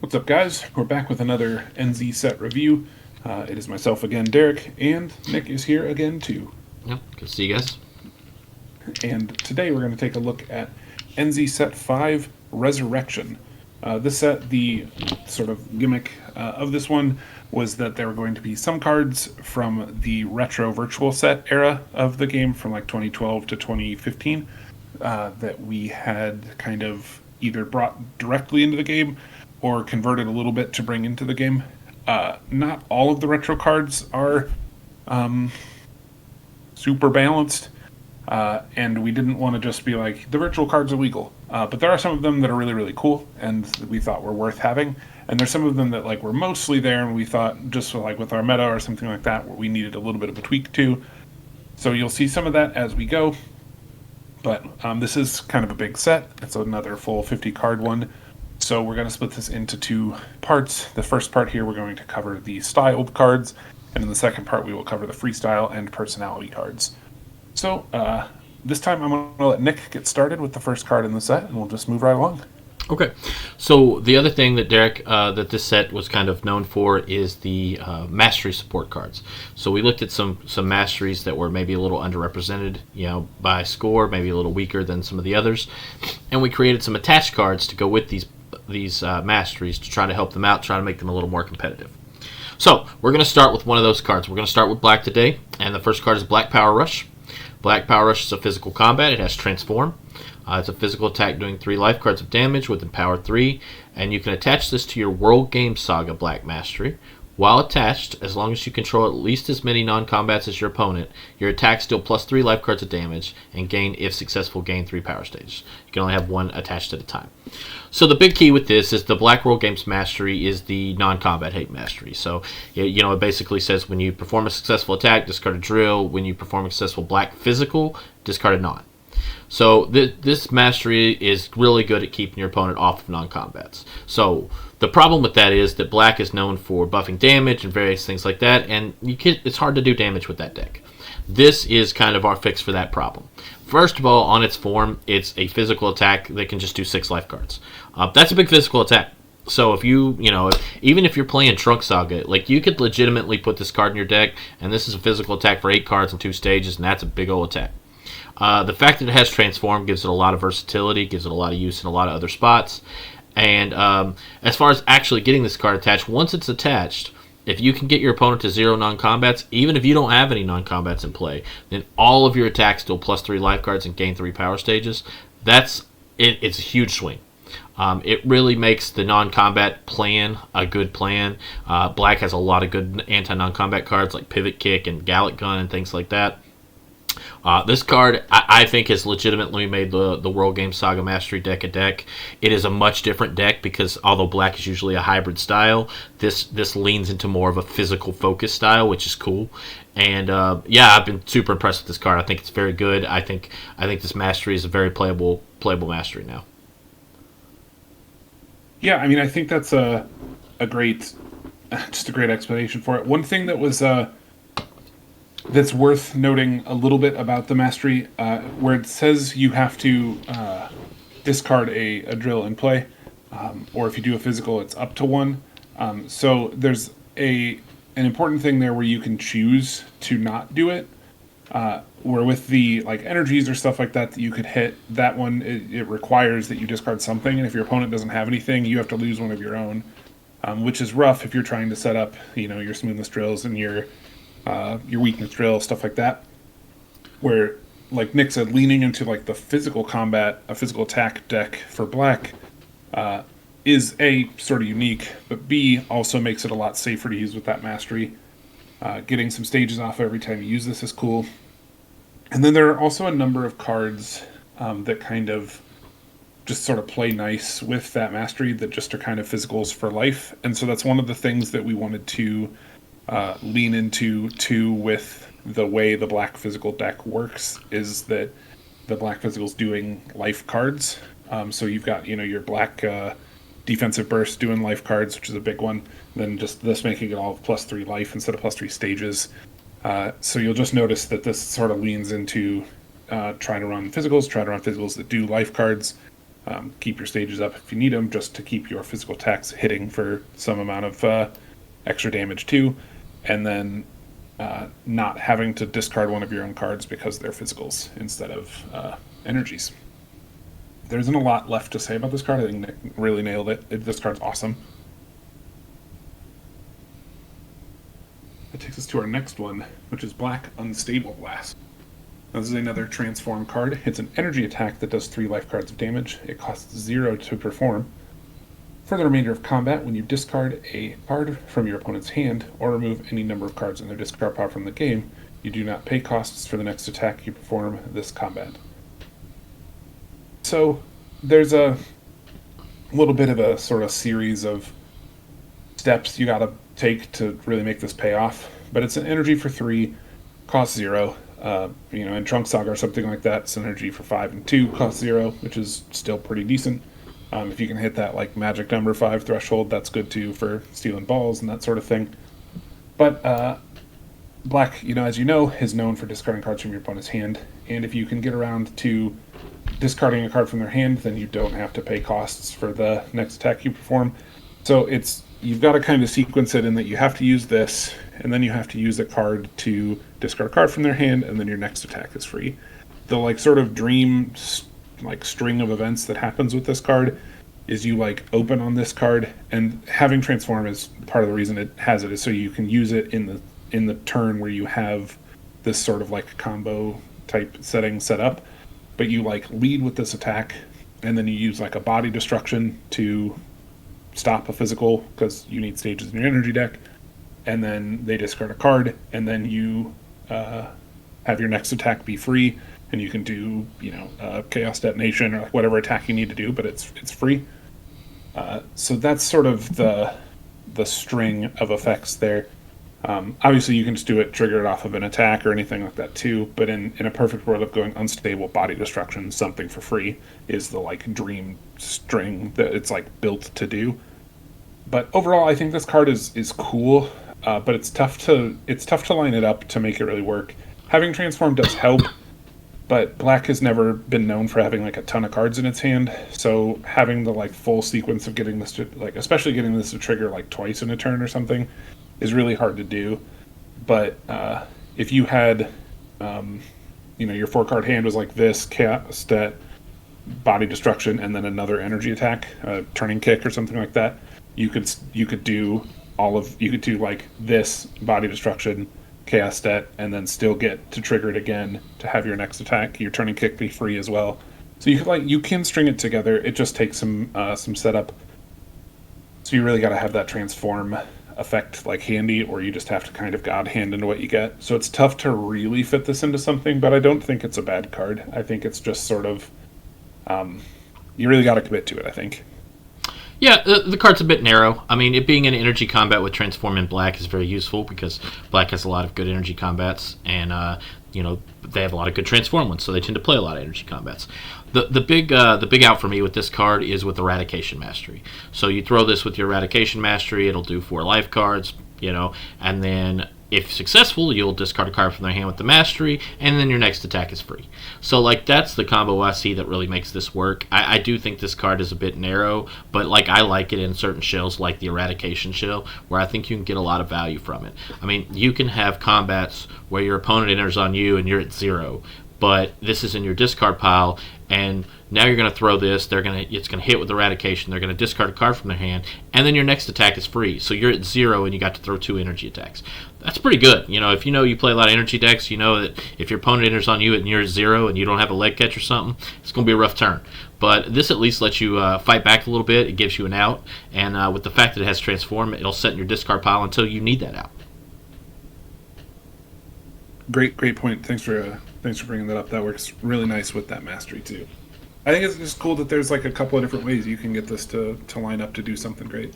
What's up, guys? We're back with another NZ set review. It is myself again, Derek, and Nick is here again, too. Yep, good to see you guys. And today we're going to take a look at NZ Set 5 Resurrection. This set, the sort of gimmick of this one was that there were going to be some cards from the retro virtual set era of the game from like 2012 to 2015 that we had kind of either brought directly into the game or converted a little bit to bring into the game. Not all of the retro cards are super balanced, and we didn't want to just be like, the virtual card's illegal. But there are some of them that are really, really cool, and that we thought were worth having. And there's some of them that like were mostly there, and we thought just like with our meta or something like that, where we needed a little bit of a tweak to. So you'll see some of that as we go. But this is kind of a big set. It's another full 50 card one. So we're going to split this into two parts. The first part here, we're going to cover the styled cards. And in the second part, we will cover the freestyle and personality cards. So this time, I'm going to let Nick get started with the first card in the set, and we'll just move right along. Okay, so the other thing that Derek, that this set was kind of known for is the mastery support cards. So we looked at some masteries that were maybe a little underrepresented, by score, maybe a little weaker than some of the others, and we created some attached cards to go with these masteries to try to help them out, try to make them a little more competitive. So we're going to start with one of those cards. We're going to start with black today, and the first card is Black Power Rush. Black Power Rush is a physical combat. It has Transform. It's a physical attack doing 3 life cards of damage with Empower 3, and you can attach this to your World Game Saga Black Mastery. While attached, as long as you control at least as many non-combats as your opponent, your attacks deal plus 3 life cards of damage and gain, if successful, gain 3 power stages. You can only have one attached at a time. So the big key with this is the Black World Games Mastery is the non-combat hate mastery. So, it basically says when you perform a successful attack, discard a drill. When you perform a successful Black Physical, discard a non. So this mastery is really good at keeping your opponent off of non-combats. So the problem with that is that black is known for buffing damage and various things like that, and it's hard to do damage with that deck. This is kind of our fix for that problem. First of all, on its form, it's a physical attack that can just do 6 life cards. That's a big physical attack. So if even if you're playing Trunk Saga, like you could legitimately put this card in your deck, and this is a physical attack for 8 cards and 2 stages, and that's a big old attack. The fact that it has Transform gives it a lot of versatility, gives it a lot of use in a lot of other spots. And as far as actually getting this card attached, once it's attached, if you can get your opponent to 0 non-combats, even if you don't have any non-combats in play, then all of your attacks deal plus 3 life cards and gain 3 power stages. It's a huge swing. It really makes the non-combat plan a good plan. Black has a lot of good anti-non-combat cards like Pivot Kick and Gallic Gun and things like that. This card, I think, has legitimately made the World Game Saga Mastery deck a deck. It is a much different deck because although black is usually a hybrid style, this leans into more of a physical focus style, which is cool. And I've been super impressed with this card. I think it's very good. I think this mastery is a very playable mastery now. Yeah, I mean, I think that's a great explanation for it. One thing that was that's worth noting a little bit about the mastery, where it says you have to discard a drill in play, or if you do a physical, it's up to 1. So there's an important thing there where you can choose to not do it. Where with the like energies or stuff like that you could hit, that one it requires that you discard something, and if your opponent doesn't have anything, you have to lose one of your own, which is rough if you're trying to set up your smoothness drills and your weakness drill, stuff like that, where, like Nick said, leaning into like the physical combat, a physical attack deck for black is A, sort of unique, but B, also makes it a lot safer to use with that mastery. Getting some stages off every time you use this is cool. And then there are also a number of cards that kind of just sort of play nice with that mastery that just are kind of physicals for life, and so that's one of the things that we wanted to lean into too with the way the black physical deck works, is that the black physical's doing life cards. So you've got your black defensive burst doing life cards, which is a big one. Then just this making it all plus 3 life instead of plus 3 stages. So you'll just notice that this sort of leans into trying to run physicals that do life cards. keep your stages up if you need them, just to keep your physical attacks hitting for some amount of extra damage too, and then not having to discard one of your own cards because they're physicals instead of energies. There isn't a lot left to say about this card. I think Nick really nailed it. This card's awesome. That takes us to our next one, which is Black Unstable Blast. Now, this is another transform card. It's an energy attack that does 3 life cards of damage. It costs 0 to perform. For the remainder of combat, when you discard a card from your opponent's hand or remove any number of cards in their discard pile from the game, you do not pay costs for the next attack you perform this combat. So there's a little bit of a sort of series of steps you gotta take to really make this pay off, but it's an energy for 3, costs 0. In Trunk Saga or something like that, it's an energy for 5 and 2, costs 0, which is still pretty decent. If you can hit that like magic number 5 threshold, that's good too for stealing balls and that sort of thing. But Black, as you know, is known for discarding cards from your opponent's hand, and if you can get around to discarding a card from their hand, then you don't have to pay costs for the next attack you perform. So you've got to kind of sequence it in that you have to use this, and then you have to use a card to discard a card from their hand, and then your next attack is free. The sort of dream string of events that happens with this card is you open on this card, and having transform is part of the reason it has it is so you can use it in the turn where you have this sort of combo type setting set up, but you lead with this attack, and then you use a body destruction to stop a physical because you need stages in your energy deck, and then they discard a card, and then you have your next attack be free, and you can do chaos detonation or whatever attack you need to do, but it's free. So that's sort of the string of effects there. Obviously you can just do it, trigger it off of an attack or anything like that too, but in a perfect world of going unstable, body destruction, something for free is the dream string that it's built to do. But overall, I think this card is cool, but it's tough to line it up to make it really work. Having transform does help, but Black has never been known for having a ton of cards in its hand, so having the full sequence of getting this to especially getting this to trigger twice in a turn or something is really hard to do. But if you had your 4-card hand was this, chaos det, body destruction, and then another energy attack, turning kick or something like that, you could do this body destruction, chaos det, and then still get to trigger it again to have your next attack, your turning kick, be free as well. So you can string it together. It just takes some setup. So you really got to have that transform effect handy, or you just have to kind of god hand into what you get. So it's tough to really fit this into something, but I don't think it's a bad card. I think it's just sort of you really got to commit to it, I think. Yeah, the card's a bit narrow. I mean, it being an energy combat with Transform in Black is very useful because Black has a lot of good energy combats, and they have a lot of good Transform ones, so they tend to play a lot of energy combats. The big out for me with this card is with Eradication Mastery. So you throw this with your Eradication Mastery, it'll do 4 life cards, and then if successful, you'll discard a card from their hand with the Mastery, and then your next attack is free. So, that's the combo I see that really makes this work. I do think this card is a bit narrow, but, I like it in certain shells, like the Eradication shell, where I think you can get a lot of value from it. I mean, you can have combats where your opponent enters on you and you're at 0, but this is in your discard pile, and now you're going to throw this. It's going to hit with Eradication. They're going to discard a card from their hand, and then your next attack is free. So you're at 0, and you got to throw 2 energy attacks. That's pretty good. If you play a lot of energy decks, you know that if your opponent enters on you and you're at 0 and you don't have a leg catch or something, it's going to be a rough turn. But this at least lets you fight back a little bit. It gives you an out, and with the fact that it has Transform, it'll set in your discard pile until you need that out. Great point. Thanks for bringing that up. That works really nice with that Mastery too. I think it's just cool that there's a couple of different ways you can get this to line up to do something great.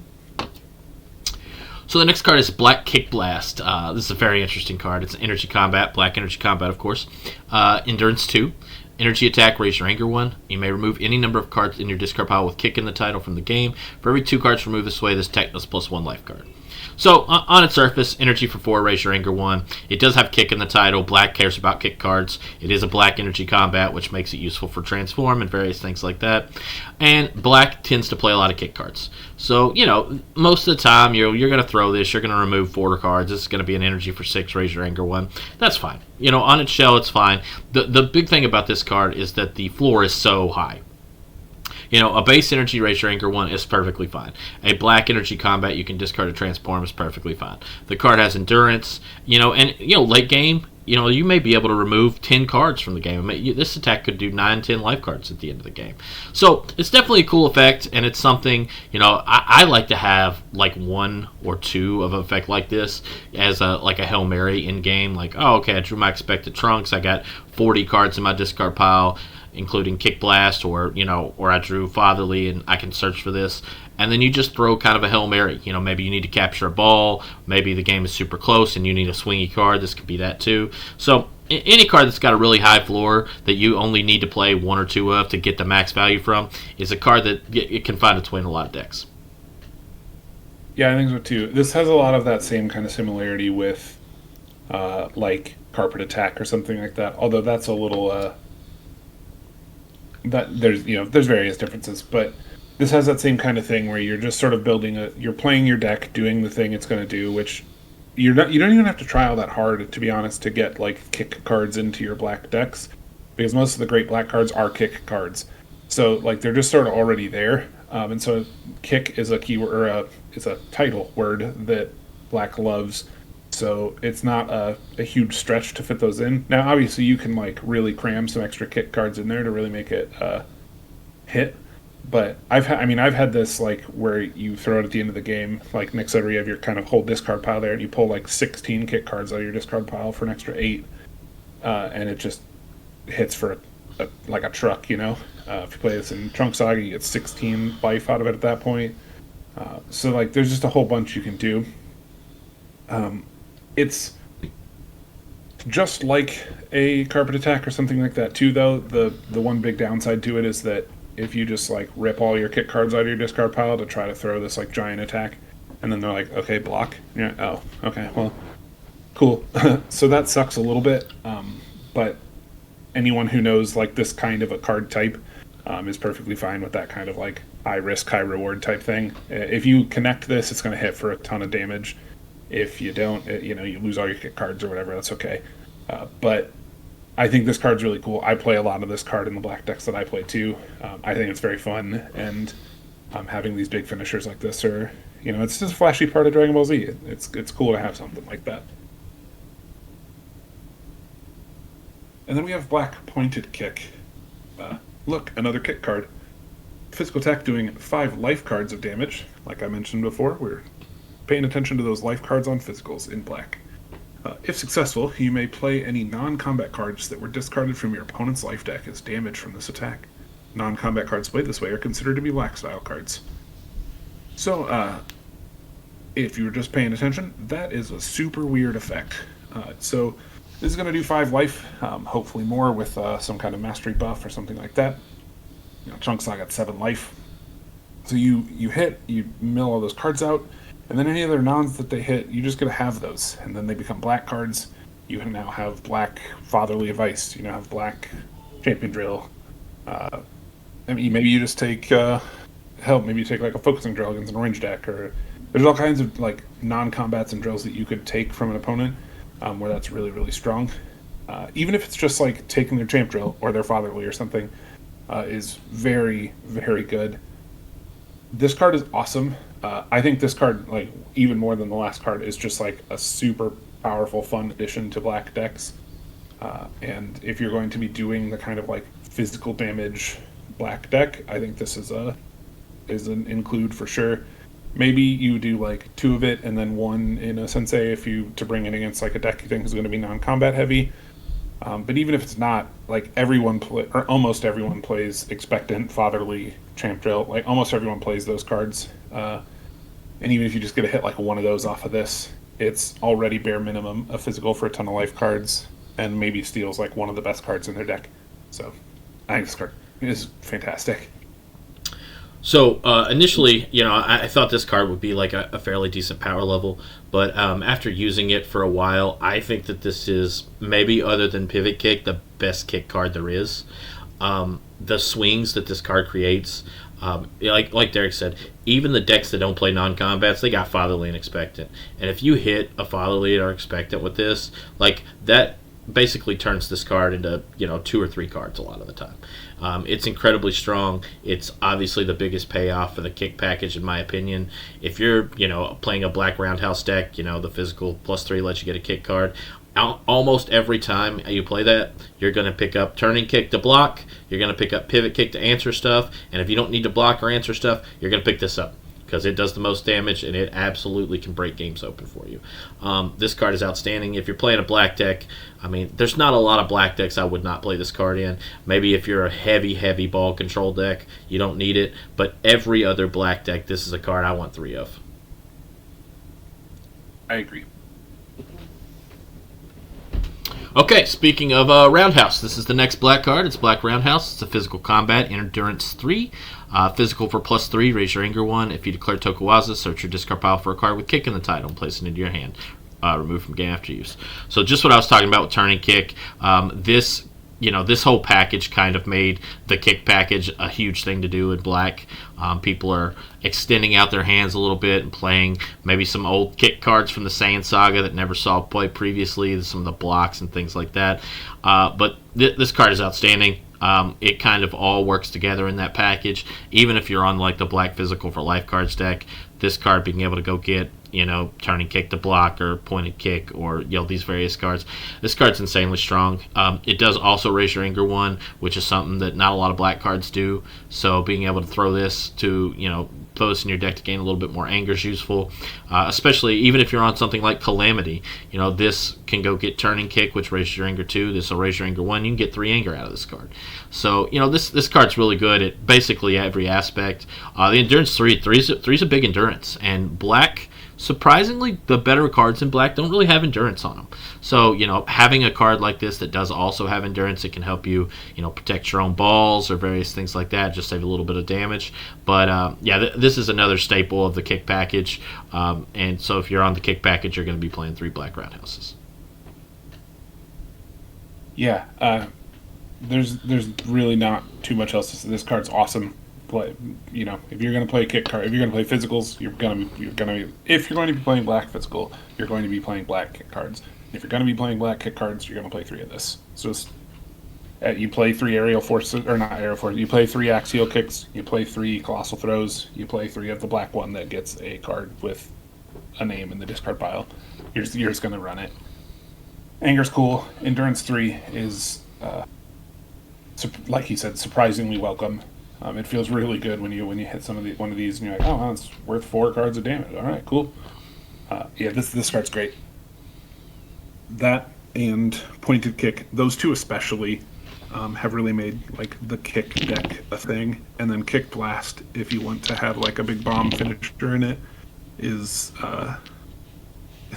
So the next card is Black Kick Blast. This is a very interesting card. It's an energy combat, Black energy combat, of course. Endurance 2. Energy attack, raise your anger 1. You may remove any number of cards in your discard pile with kick in the title from the game. For every 2 cards removed this way, this attack does +1 life card. So, on its surface, energy for 4, raise your anger 1. It does have kick in the title. Black cares about kick cards. It is a black energy combat, which makes it useful for transform and various things like that. And black tends to play a lot of kick cards. So, most of the time, you're going to throw this. You're going to remove 4 cards. This is going to be an energy for 6, raise your anger 1. That's fine. On its shell, it's fine. The big thing about this card is that the floor is so high. A base energy raise your anger 1 is perfectly fine. A black energy combat you can discard a transform is perfectly fine. The card has endurance, and late game, you may be able to remove 10 cards from the game. This attack could do 9, 10 life cards at the end of the game. So it's definitely a cool effect, and it's something, I like to have like 1 or 2 of an effect like this as a Hail Mary in game. Like, oh, okay, I drew my expected trunks. I got 40 cards in my discard pile, including Kick Blast, or I drew Fatherly, and I can search for this. And then you just throw kind of a Hail Mary. Maybe you need to capture a ball. Maybe the game is super close and you need a swingy card. This could be that too. So any card that's got a really high floor that you only need to play 1 or 2 of to get the max value from is a card that it can find its way in a lot of decks. Yeah, I think so too. This has a lot of that same kind of similarity with like Carpet Attack or something like that. Although that's a little... that there's various differences, but this has that same kind of thing where you're just sort of you're playing your deck, doing the thing it's going to do, which you don't even have to try all that hard, to be honest, to get like kick cards into your black decks, because most of the great black cards are kick cards. So like they're just sort of already there, and so kick is a keyword, or it's a title word that black loves. So it's not a huge stretch to fit those in. Now, obviously, you can like really cram some extra kick cards in there to really make it hit. But I've had this like where you throw it at the end of the game, like Nick said, where you have your kind of whole discard pile there, and you pull like 16 kick cards out of your discard pile for an extra 8, and it just hits for like a truck, If you play this in Trunk Saga, you get 16 life out of it at that point. So like, there's just a whole bunch you can do. It's just like a Carpet Attack or something like that too, though. The one big downside to it is that if you just like rip all your kick cards out of your discard pile to try to throw this like giant attack, and then they're like, okay, block. Yeah. Oh, okay. Well, cool. So that sucks a little bit. But anyone who knows like this kind of a card type is perfectly fine with that kind of like high risk, high reward type thing. If you connect this, it's going to hit for a ton of damage. If you don't, you lose all your kick cards or whatever, that's okay. But I think this card's really cool. I play a lot of this card in the black decks that I play too. I think it's very fun, and having these big finishers like this it's just a flashy part of Dragon Ball Z. It's cool to have something like that. And then we have Black Pointed Kick. Look, another kick card. Physical attack doing 5 life cards of damage. Like I mentioned before, we're paying attention to those life cards on physicals in black. If successful, you may play any non-combat cards that were discarded from your opponent's life deck as damage from this attack. Non-combat cards played this way are considered to be black-style cards. So, if you were just paying attention, that is a super weird effect. So, this is going to do 5 life, hopefully more with some kind of mastery buff or something like that. Chunks got 7 life. So you hit, you mill all those cards out, and then any other nons that they hit, you just get to have those, and then they become black cards. You can now have black Fatherly Advice. You now have black Champion Drill. Maybe you just take maybe you take like a Focusing Drill against an orange deck, or there's all kinds of like non-combats and drills that you could take from an opponent where that's really, really strong. Even if it's just like taking their Champ Drill or their Fatherly or something, is very, very good. This card is awesome. I think this card, like even more than the last card, is just like a super powerful, fun addition to black decks. And if you're going to be doing the kind of like physical damage black deck, I think this is an include for sure. Maybe you do like 2 of it and then 1 in a Sensei to bring it against like a deck you think is going to be non-combat heavy. But even if it's not, like almost everyone plays Expectant, Fatherly, Champ Drill. Like almost everyone plays those cards. And even if you just get a hit like 1 of those off of this, it's already bare minimum a physical for a ton of life cards, and maybe steals like one of the best cards in their deck. So I think this card is fantastic. So initially, I thought this card would be like a fairly decent power level, but after using it for a while, I think that this is maybe, other than Pivot Kick, the best kick card there is. The swings that this card creates, like Derek said, even the decks that don't play non-combats, they got Fatherly and Expectant, and if you hit a Fatherly or Expectant with this, like that basically turns this card into 2 or 3 cards a lot of the time. It's incredibly strong. It's obviously the biggest payoff for the kick package, in my opinion. If you're playing a black roundhouse deck, the physical +3 lets you get a kick card. Almost every time you play that, you're going to pick up turning kick to block, you're going to pick up pivot kick to answer stuff, and if you don't need to block or answer stuff, you're going to pick this up because it does the most damage and it absolutely can break games open for you. This card is outstanding. If you're playing a black deck, there's not a lot of black decks I would not play this card in. Maybe if you're a heavy ball control deck, you don't need it, but every other black deck, this is a card I want 3 of. I agree. Okay, speaking of Roundhouse, this is the next black card. It's Black Roundhouse. It's a physical combat, endurance 3. Physical for +3, raise your anger 1. If you declare Tokuwaza, search your discard pile for a card with kick in the title and place it into your hand. Remove from game after use. So just what I was talking about with turning kick, this whole package kind of made the kick package a huge thing to do in black. People are extending out their hands a little bit and playing maybe some old kick cards from the Saiyan Saga that never saw play previously, some of the blocks and things like that. But this card is outstanding. It kind of all works together in that package. Even if you're on like the black physical for life cards deck, this card being able to go get turning kick to block or pointed kick or these various cards. This card's insanely strong. It does also raise your anger 1, which is something that not a lot of black cards do. So being able to throw this to throw this in your deck to gain a little bit more anger is useful. Especially even if you're on something like Calamity, this can go get turning kick, which raises your anger 2. This will raise your anger 1. You can get 3 anger out of this card. So this card's really good at basically every aspect. The endurance 3 is a big endurance, and black, surprisingly, the better cards in black don't really have endurance on them. So, having a card like this that does also have endurance, it can help you, protect your own balls or various things like that, just save a little bit of damage. But, this is another staple of the kick package. And so if you're on the kick package, you're going to be playing 3 black roundhouses. Yeah, there's really not too much else to say. This card's awesome. Play, if you're going to play a kick card, if you're going to play physicals, if you're going to be playing black physical, you're going to be playing black kick cards. If you're going to be playing black kick cards, you're going to play 3 of this. So you play 3 aerial forces, or not aerial forces. You play 3 axial kicks. You play 3 colossal throws. You play 3 of the black one that gets a card with a name in the discard pile. You're just going to run it. Anger's cool. Endurance 3 is, like he said, surprisingly welcome. It feels really good when you hit one of these and you're like, oh, it's worth 4 cards of damage. All right, cool. This card's great. That and pointed kick, those 2 especially, have really made like the kick deck a thing. And then kick blast, if you want to have like a big bomb finisher in it, is a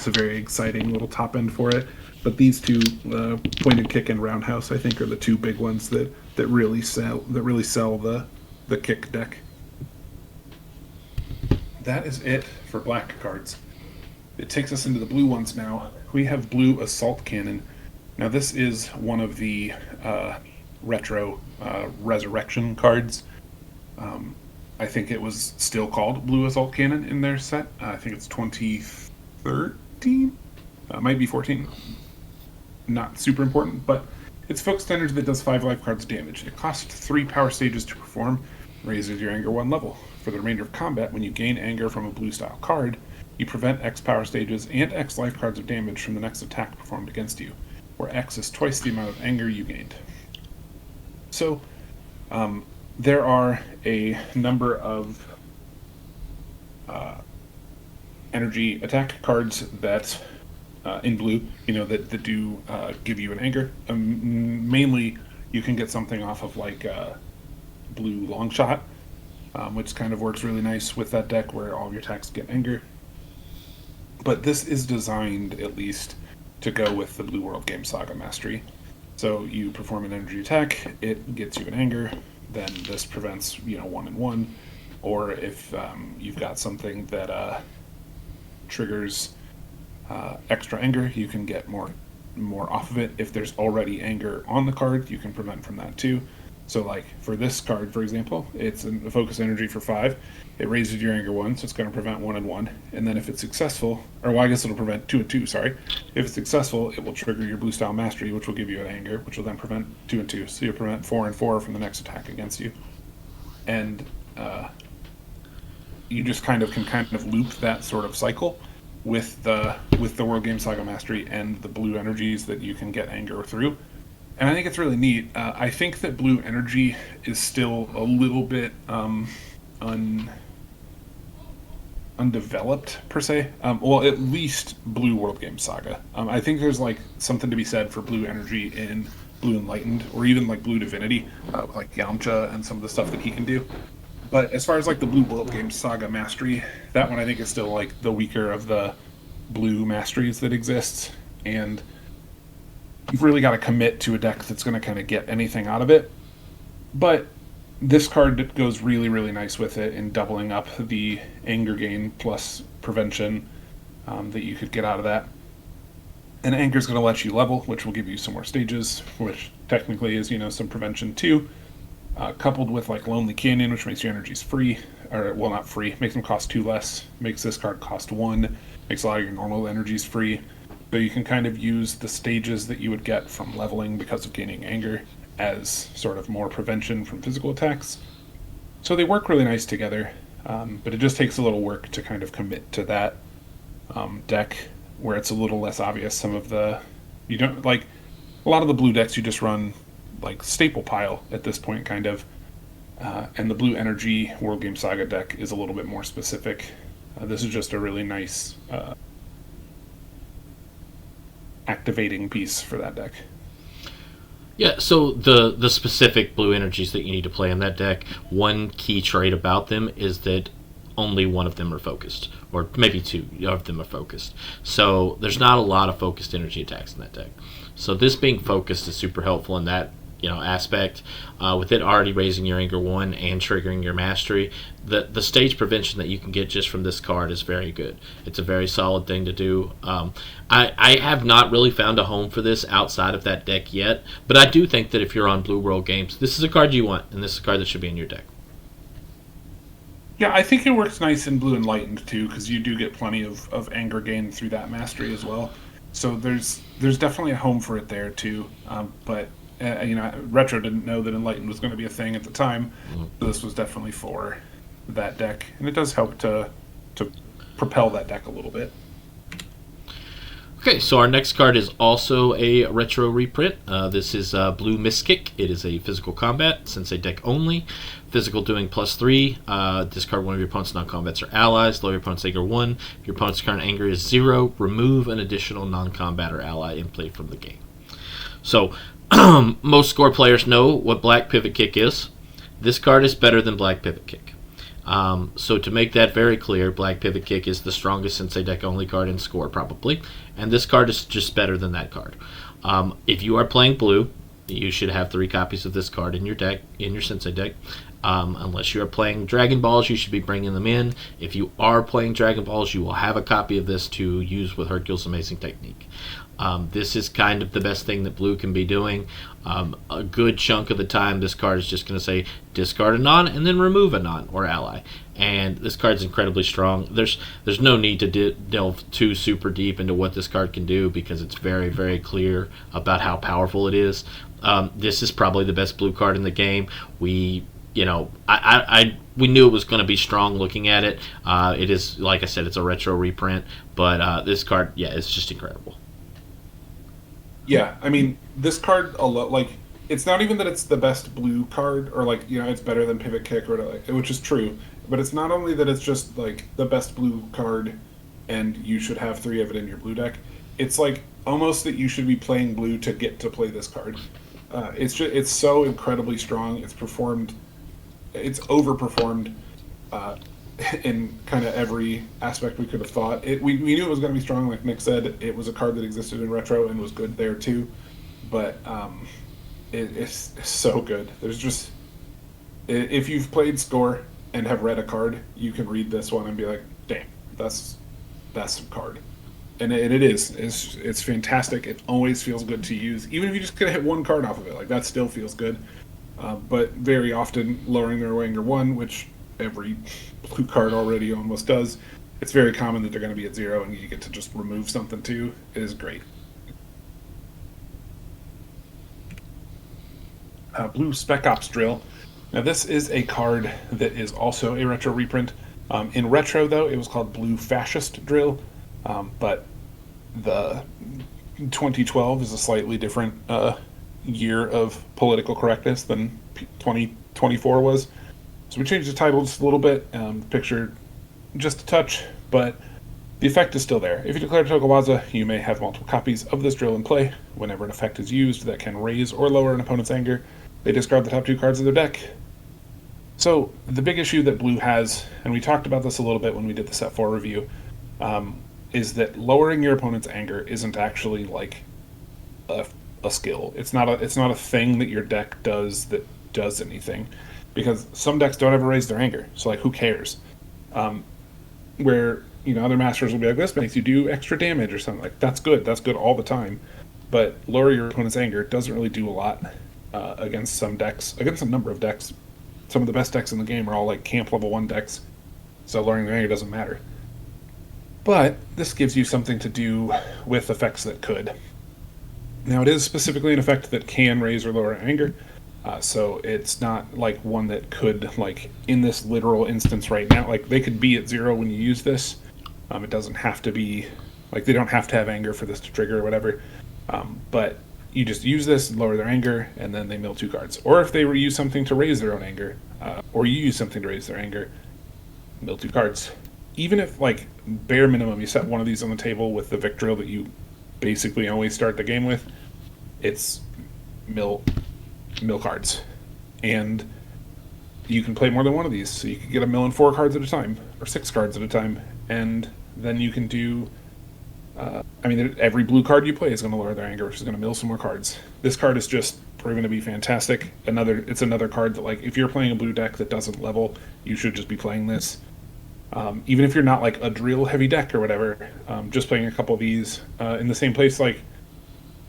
very exciting little top end for it. But these 2, pointed kick and roundhouse, I think, are the 2 big ones that really sell the kick deck. That is it for black cards. It takes us into the blue ones now. We have blue assault cannon. Now this is one of the retro resurrection cards. I think it was still called blue assault cannon in their set. I think it's 2013. Might be 14. Not super important, but it's focused energy that does 5 life cards damage. It costs 3 power stages to perform, raises your anger 1 level. For the remainder of combat, when you gain anger from a blue style card, you prevent X power stages and X life cards of damage from the next attack performed against you, where X is twice the amount of anger you gained. So, there are a number of energy attack cards that in blue, that do give you an anger. Mainly, you can get something off of like blue long shot, which kind of works really nice with that deck where all of your attacks get anger. But this is designed, at least, to go with the Blue World Game Saga Mastery. So you perform an energy attack, it gets you an anger, then this prevents 1 and 1. Or if you've got something that triggers extra anger, you can get more off of it. If there's already anger on the card, you can prevent from that too. So like for this card, for example, it's a focus energy for 5. It raises your anger 1, so it's going to prevent 1 and 1. And then if it's successful, or well, I guess it'll prevent 2 and 2. Sorry, if it's successful, it will trigger your blue style mastery, which will give you an anger, which will then prevent 2 and 2. So you'll prevent 4 and 4 from the next attack against you. And you just kind of loop that sort of cycle with the World Game Saga Mastery and the blue energies that you can get anger through. And I think it's really neat. I think that blue energy is still a little bit undeveloped per se. Well, at least blue World Game Saga. I think there's like something to be said for blue energy in Blue Enlightened, or even like Blue Divinity, like Yamcha and some of the stuff that he can do. But as far as like the blue World Game Saga Mastery, that one I think is still like the weaker of the blue masteries that exists, and you've really got to commit to a deck that's going to kind of get anything out of it. But this card goes really, really nice with it in doubling up the anger gain plus prevention that you could get out of that. And anger is going to let you level, which will give you some more stages, which technically is some prevention too. Coupled with like Lonely Canyon, which makes your energies free, or well, not free, makes them cost 2 less, makes this card cost 1, makes a lot of your normal energies free. So you can kind of use the stages that you would get from leveling because of gaining anger as sort of more prevention from physical attacks. So they work really nice together, but it just takes a little work to kind of commit to that deck where it's a little less obvious. Some of the, you don't like, a lot of the blue decks you just run like staple pile at this point kind of, and the blue energy World Game Saga deck is a little bit more specific. This is just a really nice activating piece for that deck. Yeah, so the specific blue energies that you need to play in that deck, one key trait about them is that only one of them are focused, or maybe 2 of them are focused. So there's not a lot of focused energy attacks in that deck. So this being focused is super helpful in that aspect. With it already raising your anger 1 and triggering your mastery, the stage prevention that you can get just from this card is very good. It's a very solid thing to do. I have not really found a home for this outside of that deck yet, but I do think that if you're on Blue World Games, this is a card you want, and this is a card that should be in your deck. Yeah, I think it works nice in Blue Enlightened too, because you do get plenty of anger gain through that mastery as well. So there's definitely a home for it there too. But Retro didn't know that Enlightened was going to be a thing at the time. So this was definitely for that deck, and it does help to propel that deck a little bit. Okay, so our next card is also a retro reprint. This is Blue Mistkick. It is a physical combat, Sensei deck only. Physical doing +3. Discard one of your opponent's non-combats or allies. Lower your opponent's anger 1. If your opponent's current anger is 0, remove an additional non-combat or ally in play from the game. So, most score players know what Black Pivot Kick is. This card is better than Black Pivot Kick. So to make that very clear, Black Pivot Kick is the strongest Sensei deck only card in score probably, and this card is just better than that card. If you are playing blue, you should have 3 copies of this card in your deck, in your Sensei deck. Unless you are playing Dragon Balls, you should be bringing them in. If you are playing Dragon Balls, you will have a copy of this to use with Hercule's Amazing Technique. This is kind of the best thing that blue can be doing. A good chunk of the time, this card is just going to say discard a non and then remove a non or ally. And this card's incredibly strong. There's no need to delve too super deep into what this card can do because it's very, very clear about how powerful it is. This is probably the best blue card in the game. We knew it was going to be strong looking at it. It is, like I said, it's a retro reprint, but this card, yeah, it's just incredible. Yeah, I mean, this card, it's not even that it's the best blue card, or it's better than Pivot Kick, or which is true, but it's not only that it's just the best blue card, and you should have 3 of it in your blue deck. It's almost that you should be playing blue to get to play this card. It's so incredibly strong. It's overperformed in kind of every aspect we could have thought. We knew it was going to be strong, like Nick said. It was a card that existed in retro and was good there too. but it's so good. There's just if you've played Score and have read a card, you can read this one and be like, "Damn, that's some card." And it is. It's fantastic. It always feels good to use, even if you just could hit one card off of it. Like that still feels good. But very often, lowering their anger 1, which every blue card already almost does, it's very common that they're going to be at 0, and you get to just remove something too. It is great. Blue Spec Ops Drill. Now this is a card that is also a retro reprint. In retro, though, it was called Blue Fascist Drill, but the 2012 is a slightly different year of political correctness than 2024 was. So we changed the title just a little bit, picture just a touch, but the effect is still there. If you declare Tokawaza, you may have multiple copies of this drill in play. Whenever an effect is used that can raise or lower an opponent's anger, they discard the top 2 cards of their deck. So the big issue that Blue has, and we talked about this a little bit when we did the set 4 review, is that lowering your opponent's anger isn't actually like a skill. It's not a thing that your deck does that does anything, because some decks don't ever raise their anger. So like, who cares? Where other masters will be like, this makes you do extra damage or something. Like that's good all the time, but lower your opponent's anger doesn't really do a lot against some decks, against a number of decks. Some of the best decks in the game are all like camp level 1 decks, so lowering their anger doesn't matter. But this gives you something to do with effects that could. Now it is specifically an effect that can raise or lower anger, so it's not like one that could, like in this literal instance right now, like they could be at 0 when you use this. It doesn't have to be, like they don't have to have anger for this to trigger or whatever, but you just use this, lower their anger, and then they mill 2 cards. Or if they use something to raise their own anger, or you use something to raise their anger, mill 2 cards. Even if, like, bare minimum, you set one of these on the table with the Vic Drill that you basically always start the game with, it's mill cards. And you can play more than one of these, so you can get a mill in 4 cards at a time, or 6 cards at a time, and then you can do... every blue card you play is going to lower their anger, which is going to mill some more cards. This card is just proven to be fantastic. It's another card that, like, if you're playing a blue deck that doesn't level, you should just be playing this. Even if you're not, like, a drill heavy deck or whatever, just playing a couple of these in the same place, like,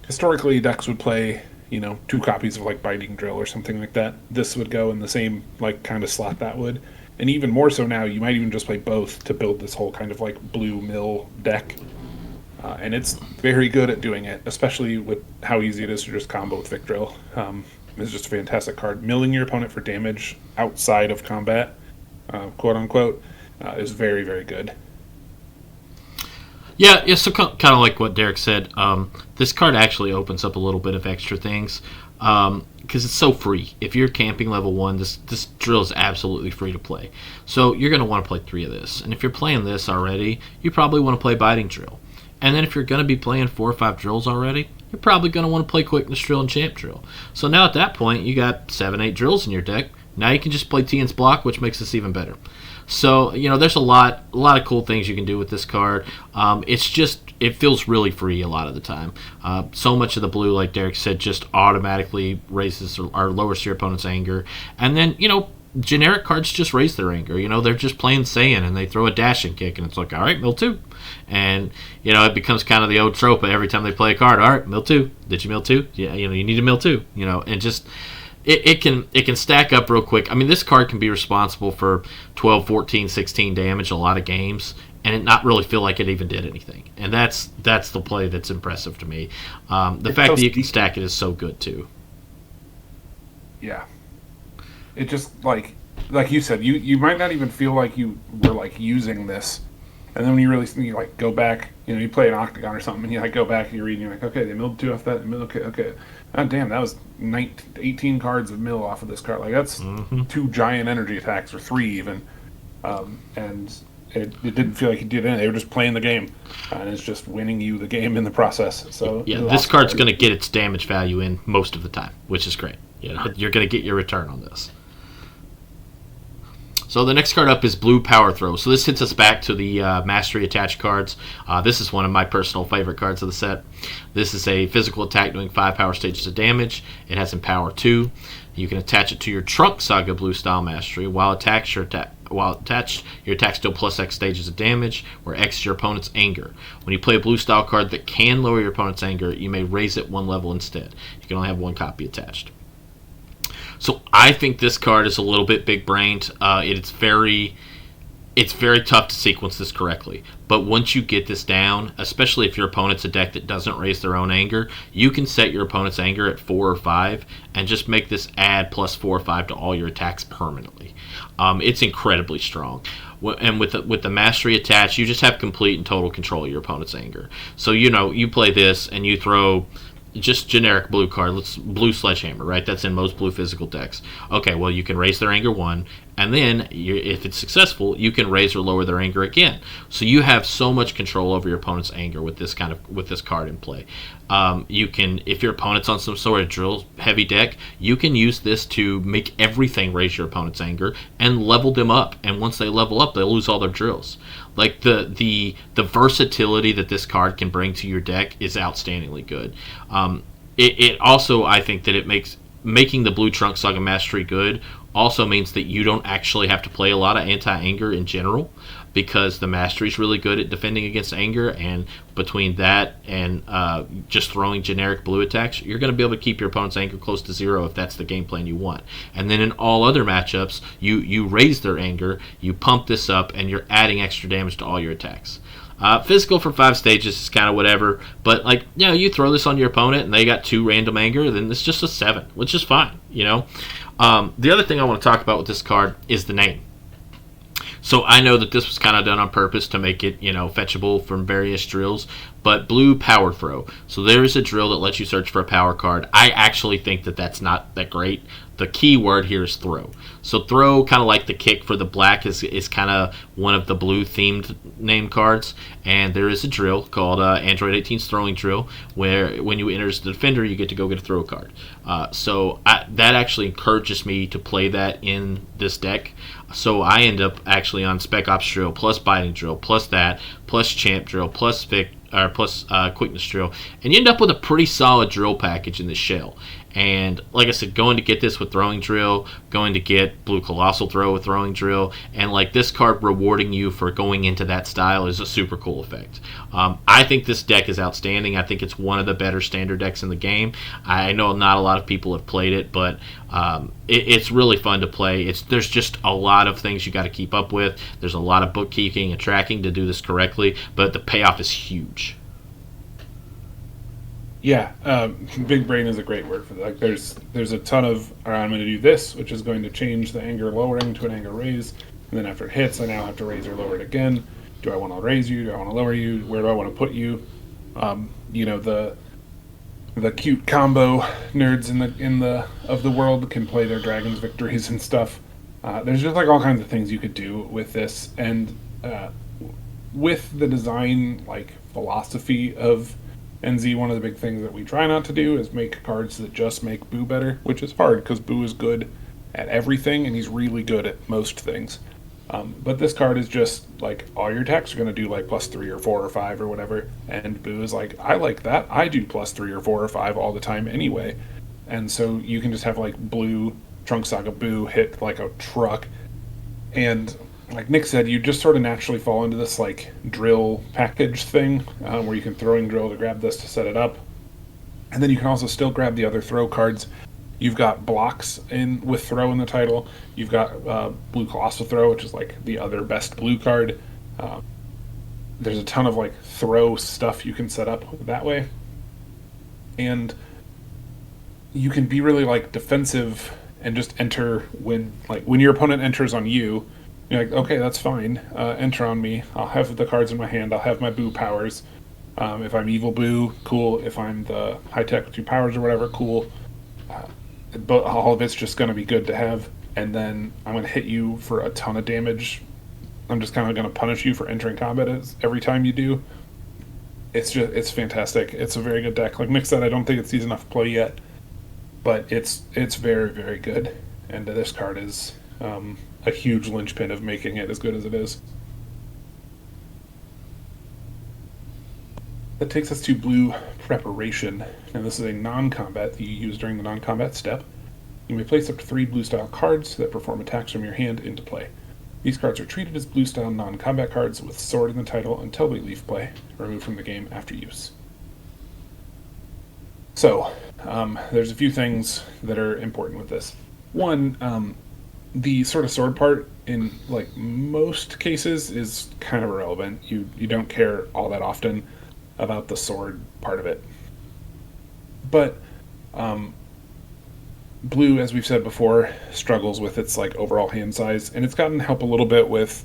historically decks would play, 2 copies of, like, Biting Drill or something like that. This would go in the same, like, kind of slot that would. And even more so now, you might even just play both to build this whole kind of, like, blue mill deck. And it's very good at doing it, especially with how easy it is to just combo with Vic Drill. It's just a fantastic card. Milling your opponent for damage outside of combat, quote unquote, is very, very good. Yeah, so kind of like what Derek said, this card actually opens up a little bit of extra things because it's so free. If you're camping level 1, this drill is absolutely free to play. So you're going to want to play 3 of this. And if you're playing this already, you probably want to play Biting Drill. And then if you're going to be playing 4 or 5 drills already, you're probably going to want to play Quickness Drill and Champ Drill. So now at that point, you got 7, 8 drills in your deck. Now you can just play Tian's Block, which makes this even better. So, there's a lot of cool things you can do with this card. It feels really free a lot of the time. So much of the blue, like Derek said, just automatically raises or lowers your opponent's anger. And then, generic cards just raise their anger. They're just playing Saiyan and they throw a dash and kick, and it's like, all right, mill 2. And, it becomes kind of the old trope every time they play a card. All right, mill 2. Did you mill 2? Yeah, you need to mill 2. And just... It can stack up real quick. This card can be responsible for 12, 14, 16 damage a lot of games, and it not really feel like it even did anything. And that's the play that's impressive to me. The fact that you can stack it is so good too. Yeah. It just, like you said, you might not even feel like you were, like, using this. And then when you really like go back, you play an Octagon or something, and you like go back and you read, and you're like, okay, they milled 2 off that. Okay. Oh, damn, that was 18 cards of mill off of this card. Like, that's 2 giant energy attacks, or 3 even. And it didn't feel like he did anything. They were just playing the game, and it's just winning you the game in the process. So yeah, this card's going to get its damage value in most of the time, which is great. You're going to get your return on this. So the next card up is Blue Power Throw. So this hits us back to the Mastery attached cards. This is one of my personal favorite cards of the set. This is a physical attack doing 5 power stages of damage. It has Empower 2. You can attach it to your Trunk Saga Blue Style Mastery. While attached, your attacks deal plus X stages of damage, where X is your opponent's anger. When you play a blue style card that can lower your opponent's anger, you may raise it 1 level instead. You can only have 1 copy attached. So I think this card is a little bit big-brained. It's very tough to sequence this correctly. But once you get this down, especially if your opponent's a deck that doesn't raise their own anger, you can set your opponent's anger at 4 or 5 and just make this add plus 4 or 5 to all your attacks permanently. It's incredibly strong. And with the Mastery attached, you just have complete and total control of your opponent's anger. So, you play this and you throw just generic blue card. Let's blue Sledgehammer, right? That's in most blue physical decks. Okay, well, you can raise their anger 1, and then if it's successful, you can raise or lower their anger again. So you have so much control over your opponent's anger with this card in play. You can, if your opponent's on some sort of drill heavy deck, you can use this to make everything raise your opponent's anger and level them up. And once they level up, they'll lose all their drills. Like the versatility that this card can bring to your deck is outstandingly good. It also, I think that it making the Blue Trunk Saga Mastery good also means that you don't actually have to play a lot of anti-anger in general, because the Mastery is really good at defending against anger, and between that and just throwing generic blue attacks, you're going to be able to keep your opponent's anger close to 0 if that's the game plan you want. And then in all other matchups, you raise their anger, you pump this up, and you're adding extra damage to all your attacks. Physical for 5 stages is kind of whatever, but you throw this on your opponent and they got 2 random anger, then it's just a 7, which is fine, The other thing I want to talk about with this card is the name. So I know that this was kind of done on purpose to make it, fetchable from various drills, but Blue Power Throw. So there is a drill that lets you search for a power card. I actually think that that's not that great. The key word here is throw. So throw, kind of like the kick for the black, is kind of one of the blue themed name cards. And there is a drill called Android 18's Throwing Drill, where when you enter as the defender, you get to go get a throw card. That actually encourages me to play that in this deck. So I end up actually on Spec Ops Drill, plus Biting Drill, plus that, plus Champ Drill, plus Quickness Drill, and you end up with a pretty solid drill package in this shell. And like I said, going to get this with Throwing Drill, going to get Blue Colossal Throw with Throwing Drill, and this card rewarding you for going into that style is a super cool effect. I think this deck is outstanding. I think it's one of the better standard decks in the game. I know not a lot of people have played it, but it's really fun to play. There's just a lot of things you got to keep up with. There's a lot of bookkeeping and tracking to do this correctly, but the payoff is huge. Yeah, big brain is a great word for that. There's a ton of, all right, I'm going to do this, which is going to change the anger lowering to an anger raise, and then after it hits, I now have to raise or lower it again. Do I want to raise you? Do I want to lower you? Where do I want to put you? The cute combo nerds of the world can play their Dragon's Victories and stuff. There's just all kinds of things you could do with this, and with the design philosophy of NZ, one of the big things that we try not to do is make cards that just make Boo better, which is hard because Boo is good at everything and he's really good at most things. But this card is just all your attacks are going to do plus 3 or 4 or 5 or whatever, and Boo is I like that. I do plus 3 or 4 or 5 all the time anyway. And so you can just have Blue Trunk Saga Boo hit a truck, and like Nick said, you just sort of naturally fall into this drill package thing where you can Throwing Drill to grab this to set it up, and then you can also still grab the other throw cards. You've got blocks with throw in the title. You've got Blue Colossal Throw, which is the other best blue card. There's a ton of throw stuff you can set up that way, and you can be really defensive and just enter when your opponent enters on you. You're okay, that's fine. Enter on me. I'll have the cards in my hand. I'll have my Boo powers. If I'm Evil Boo, cool. If I'm the High Tech with 2 powers or whatever, cool. But all of it's just going to be good to have. And then I'm going to hit you for a ton of damage. I'm just kind of going to punish you for entering combat every time you do. It's fantastic. It's a very good deck. Like Nick said, I don't think it sees enough play yet, but it's very, very good. And this card is a huge linchpin of making it as good as it is. That takes us to blue preparation. Now this is a non-combat that you use during the non-combat step. You may place up to 3 blue-style cards that perform attacks from your hand into play. These cards are treated as blue-style non-combat cards with sword in the title until they leave play, removed from the game after use. So, there's a few things that are important with this. One, the sort of sword part in like most cases is kind of irrelevant. You don't care all that often about the sword part of it. But blue, as we've said before, struggles with its like overall hand size, and it's gotten help a little bit with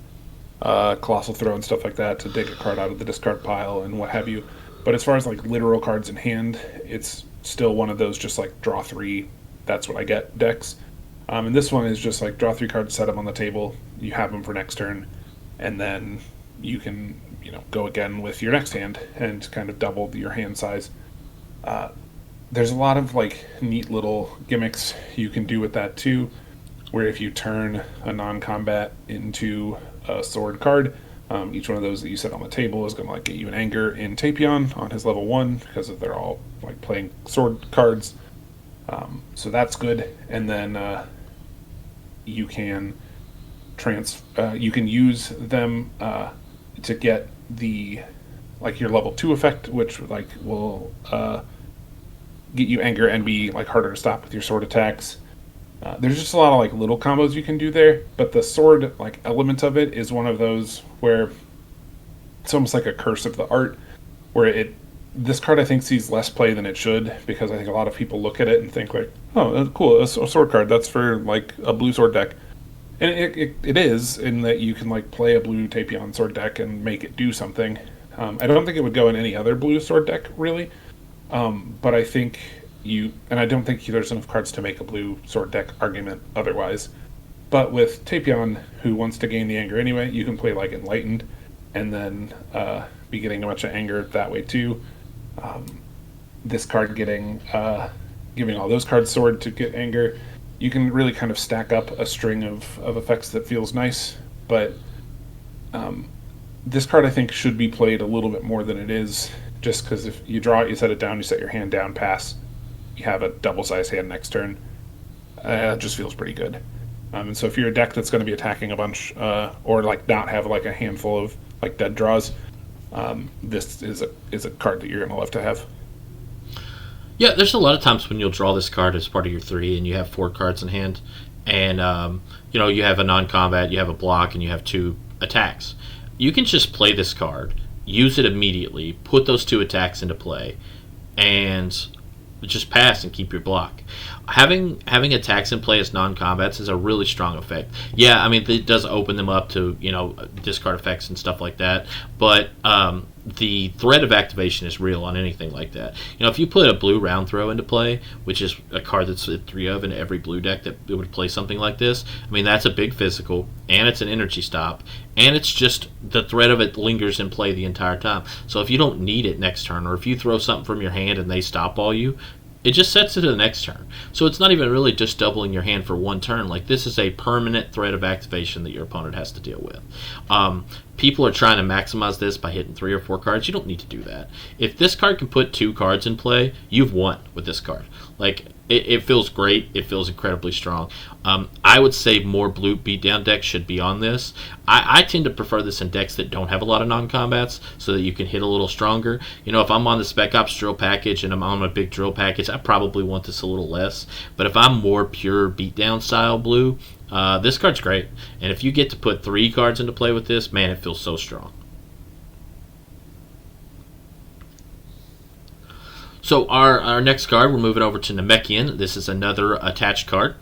colossal throw and stuff like that to dig a card out of the discard pile and what have you. But as far as like literal cards in hand, it's still one of those just like draw 3, that's what I get decks. And this one is just like draw 3 cards, set them on the table, you have them for next turn, and then you can go again with your next hand and kind of double your hand size. There's a lot of like neat little gimmicks you can do with that too, where if you turn a non-combat into a sword card, each one of those that you set on the table is going to like get you an anger in Tapion on his level 1 because they're all like playing sword cards. So that's good, and then you can you can use them to get the like your level 2 effect, which like will get you anger and be like harder to stop with your sword attacks. There's just a lot of like little combos you can do there, but the sword like element of it is one of those where it's almost like a curse of the art, where this card I think sees less play than it should, because I think a lot of people look at it and think like, oh, cool, a sword card, that's for like a blue sword deck. And it is, in that you can like play a blue Tapion sword deck and make it do something. I don't think it would go in any other blue sword deck, really. But I think and I don't think there's enough cards to make a blue sword deck argument otherwise. But with Tapion, who wants to gain the anger anyway, you can play like Enlightened, and then be getting a bunch of anger that way too. This card giving all those cards sword to get anger. You can really kind of stack up a string of effects that feels nice, but this card I think should be played a little bit more than it is, just because if you draw it, you set it down, you set your hand down, pass, you have a double-sized hand next turn. It just feels pretty good. And so if you're a deck that's going to be attacking a bunch, or like not have like a handful of like dead draws, this is a card that you're going to love to have. Yeah, there's a lot of times when you'll draw this card as part of your 3 and you have 4 cards in hand, and you have a non-combat, you have a block, and you have 2 attacks. You can just play this card, use it immediately, put those 2 attacks into play, and just pass and keep your block. Having attacks in play as non-combats is a really strong effect. Yeah, I mean, it does open them up to discard effects and stuff like that, but the threat of activation is real on anything like that. If you put a blue round throw into play, which is a card that's 3 of in every blue deck that would play something like this, I mean, that's a big physical, and it's an energy stop, and it's just the threat of it lingers in play the entire time. So if you don't need it next turn, or if you throw something from your hand and they stop all you, it just sets it to the next turn. So it's not even really just doubling your hand for one turn. Like, this is a permanent threat of activation that your opponent has to deal with. People are trying to maximize this by hitting 3 or 4 cards. You don't need to do that. If this card can put 2 cards in play, you've won with this card. Like, it feels great. It feels incredibly strong. I would say more blue beatdown decks should be on this. I tend to prefer this in decks that don't have a lot of non-combats, so that you can hit a little stronger. If I'm on the Spec Ops drill package and I'm on a big drill package, I probably want this a little less. But if I'm more pure beatdown style blue, this card's great. And if you get to put 3 cards into play with this, man, it feels so strong. So our next card, we're moving over to Namekian. This is another attached card.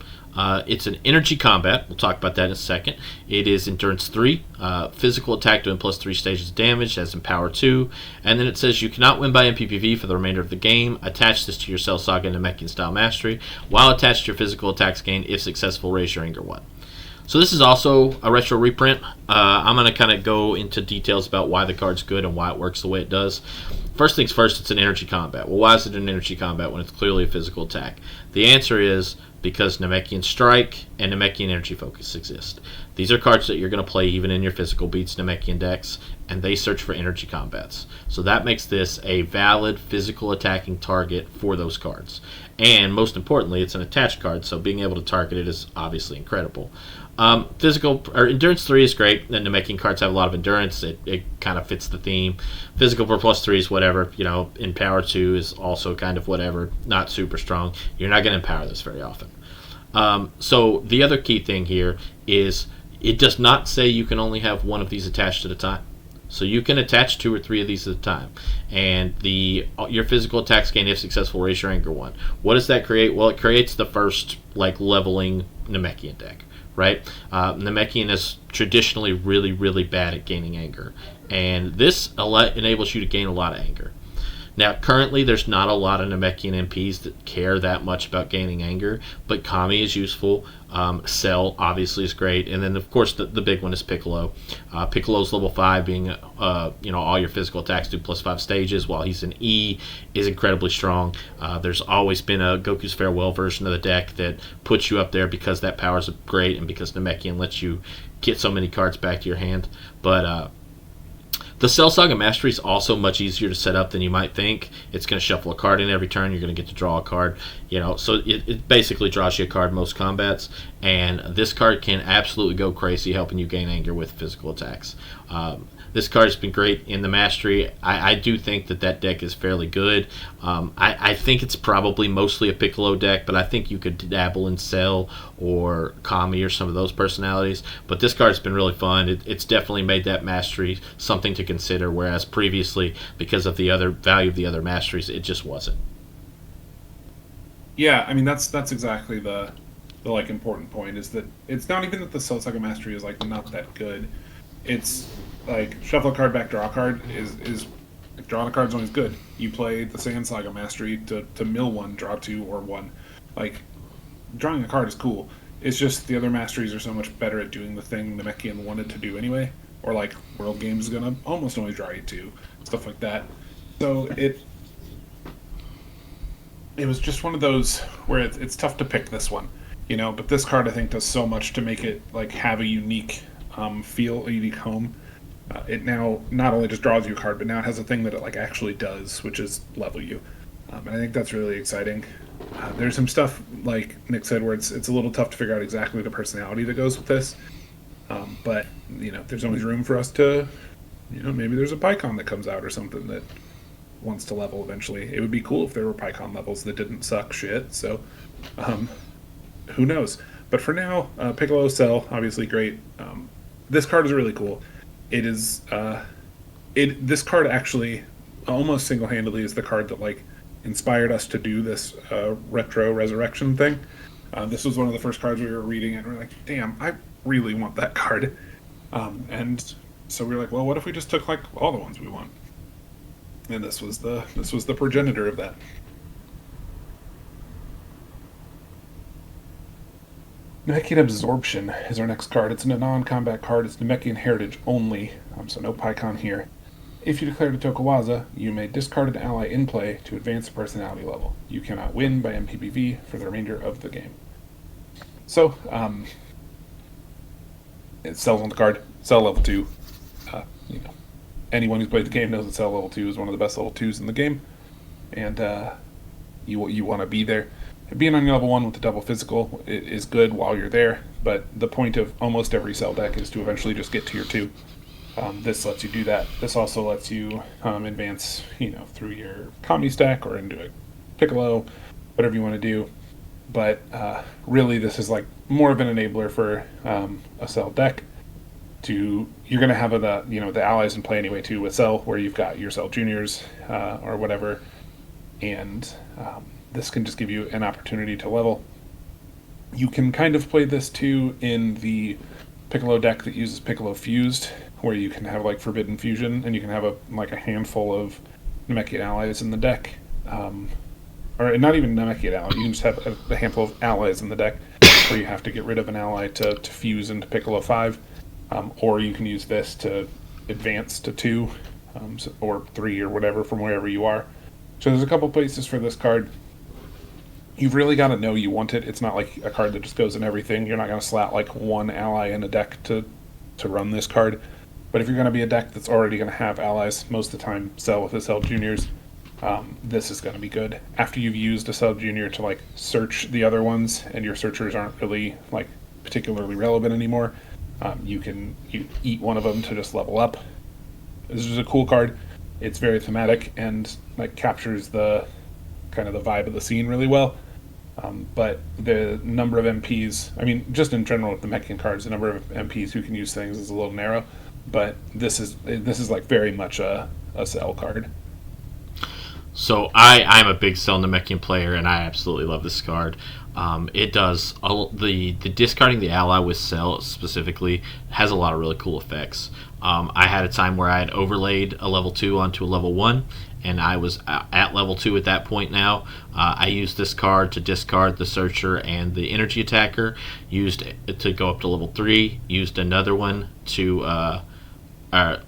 It's an energy combat. We'll talk about that in a second. It is endurance 3, physical attack doing plus 3 stages of damage, has empower 2, and then it says you cannot win by MPPV for the remainder of the game. Attach this to your Cell Saga Namekian style mastery. While attached to your physical attacks gain, if successful, raise your anger 1. So this is also a retro reprint. I'm going to kind of go into details about why the card's good and why it works the way it does. first things first, it's an energy combat. Well, why is it an energy combat when it's clearly a physical attack? The answer is because Namekian Strike and Namekian Energy Focus exist. These are cards that you're going to play even in your physical beats Namekian decks, and they search for energy combats. So that makes this a valid physical attacking target for those cards. And most importantly, it's an attached card, so being able to target it is obviously incredible. Physical or endurance 3 is great. The Namekian cards have a lot of endurance. It kind of fits the theme. Physical for +3 is whatever. Empower 2 is also kind of whatever. Not super strong. You're not going to empower this very often. So the other key thing here is it does not say you can only have one of these attached at a time. So you can attach 2 or 3 of these at a time, and your physical attacks gain if successful. Raise your anger 1. What does that create? Well, it creates the first leveling Namekian deck. Right? Namekian is traditionally really, really bad at gaining anger, and this enables you to gain a lot of anger. Now, currently, there's not a lot of Namekian MPs that care that much about gaining anger, but Kami is useful. Cell, obviously, is great. And then, of course, the big one is Piccolo. Piccolo's level 5, being, all your physical attacks do +5 stages, while he's an E, is incredibly strong. There's always been a Goku's Farewell version of the deck that puts you up there because that power's great and because Namekian lets you get so many cards back to your hand. But, the Cell Saga Mastery is also much easier to set up than you might think. It's going to shuffle a card in every turn. You're going to get to draw a card. So it basically draws you a card most combats. And this card can absolutely go crazy, helping you gain anger with physical attacks. This card has been great in the Mastery. I do think that deck is fairly good. I think it's probably mostly a Piccolo deck, but I think you could dabble in Cell or Kami or some of those personalities. But this card's been really fun. It's definitely made that Mastery something to consider, whereas previously, because of the other value of the other Masteries, it just wasn't. Yeah, I mean that's exactly the important point, is that it's not even that the Cell Saga Mastery is not that good. It's shuffle a card back, draw a card is drawing a card is always good. You play the Sand Saga Mastery to mill 1, draw 2 or 1. Drawing a card is cool. It's just the other Masteries are so much better at doing the thing Namekian wanted to do anyway. Or World Games is gonna almost only draw you 2, stuff like that. So it was just one of those where it's tough to pick this one, But this card I think does so much to make it have a unique feel, a unique home. It now not only just draws you a card, but now it has a thing that it actually does, which is level you. And I think that's really exciting. There's some stuff, like Nick said, where it's a little tough to figure out exactly the personality that goes with this. But there's always room for us to, maybe there's a PyCon that comes out or something that wants to level eventually. It would be cool if there were PyCon levels that didn't suck shit. So, who knows? But for now, Piccolo, Cell, obviously great. This card is really cool. It is this card actually almost single-handedly is the card that inspired us to do this retro resurrection thing. This was one of the first cards we were reading, and we were like, damn, I really want that card. And so we were like, well, what if we just took all the ones we want? And this was the progenitor of that. Namekian Absorption is our next card. It's a non-combat card. It's Namekian Heritage only, so no PyCon here. If you declare to Tokawaza, you may discard an ally in play to advance a personality level. You cannot win by MPBV for the remainder of the game. So, it sells on the card. Cell level 2. Anyone who's played the game knows that Cell level 2 is one of the best level 2s in the game. And you want to be there. Being on your level 1 with the double physical is good while you're there, but the point of almost every Cell deck is to eventually just get to your 2. This lets you do that. This also lets you advance, through your Kami stack or into a Piccolo, whatever you want to do. But really, this is more of an enabler for a Cell deck. You're going to have the allies in play anyway too with Cell, where you've got your Cell Juniors or whatever, and this can just give you an opportunity to level. You can kind of play this too in the Piccolo deck that uses Piccolo Fused, where you can have Forbidden Fusion, and you can have a handful of Namekian allies in the deck, or not even Namekian allies. You can just have a handful of allies in the deck, where you have to get rid of an ally to fuse into Piccolo 5, or you can use this to advance to 2. or 3 or whatever from wherever you are. So there's a couple places for this card. You've really got to know you want it. It's not like a card that just goes in everything. You're not going to slot like one ally in a deck to run this card. But if you're going to be a deck that's already going to have allies, most of the time sell with the Cell Juniors. This is going to be good. After you've used a Cell Junior to like search the other ones, and your searchers aren't really like particularly relevant anymore, you eat one of them to just level up. This is a cool card. It's very thematic and like captures the kind of the vibe of the scene really well. But the number of MPs, I mean, just in general with the Mechian cards, the number of MPs who can use things is a little narrow. But this is like very much a Cell card. So I'm a big Cell Namekian player, and I absolutely love this card. It does the discarding the ally with Cell specifically has a lot of really cool effects. I had a time where I had overlaid a level 2 onto a level 1, and I was at level 2 at that point now. I used this card to discard the Searcher and the Energy Attacker, used it to go up to level 3, used another one to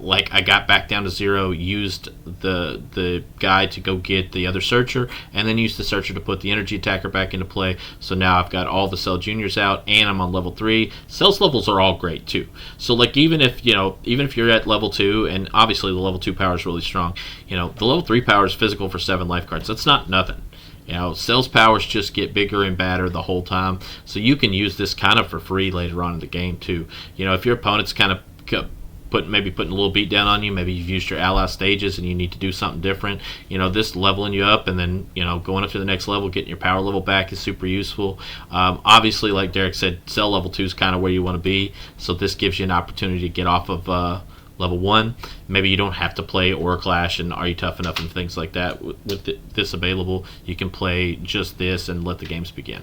like I got back down to 0, used the guy to go get the other Searcher, and then used the Searcher to put the Energy Attacker back into play. So now I've got all the Cell Juniors out, and I'm on level 3. Cell's levels are all great too. So like even if you're at level 2, and obviously the level 2 power is really strong, the level 3 power is physical for 7 life cards. That's not nothing. Cell's powers just get bigger and badder the whole time. So you can use this kind of for free later on in the game too. If your opponent's kind of putting a little beat down on you, maybe you've used your ally stages and you need to do something different, this leveling you up and then going up to the next level, getting your power level back is super useful. Obviously, like Derek said, Cell level 2 is kind of where you want to be, so this gives you an opportunity to get off of level 1. Maybe you don't have to play Aura Clash and Are You Tough Enough and things like that. With this available, you can play just this and let the games begin.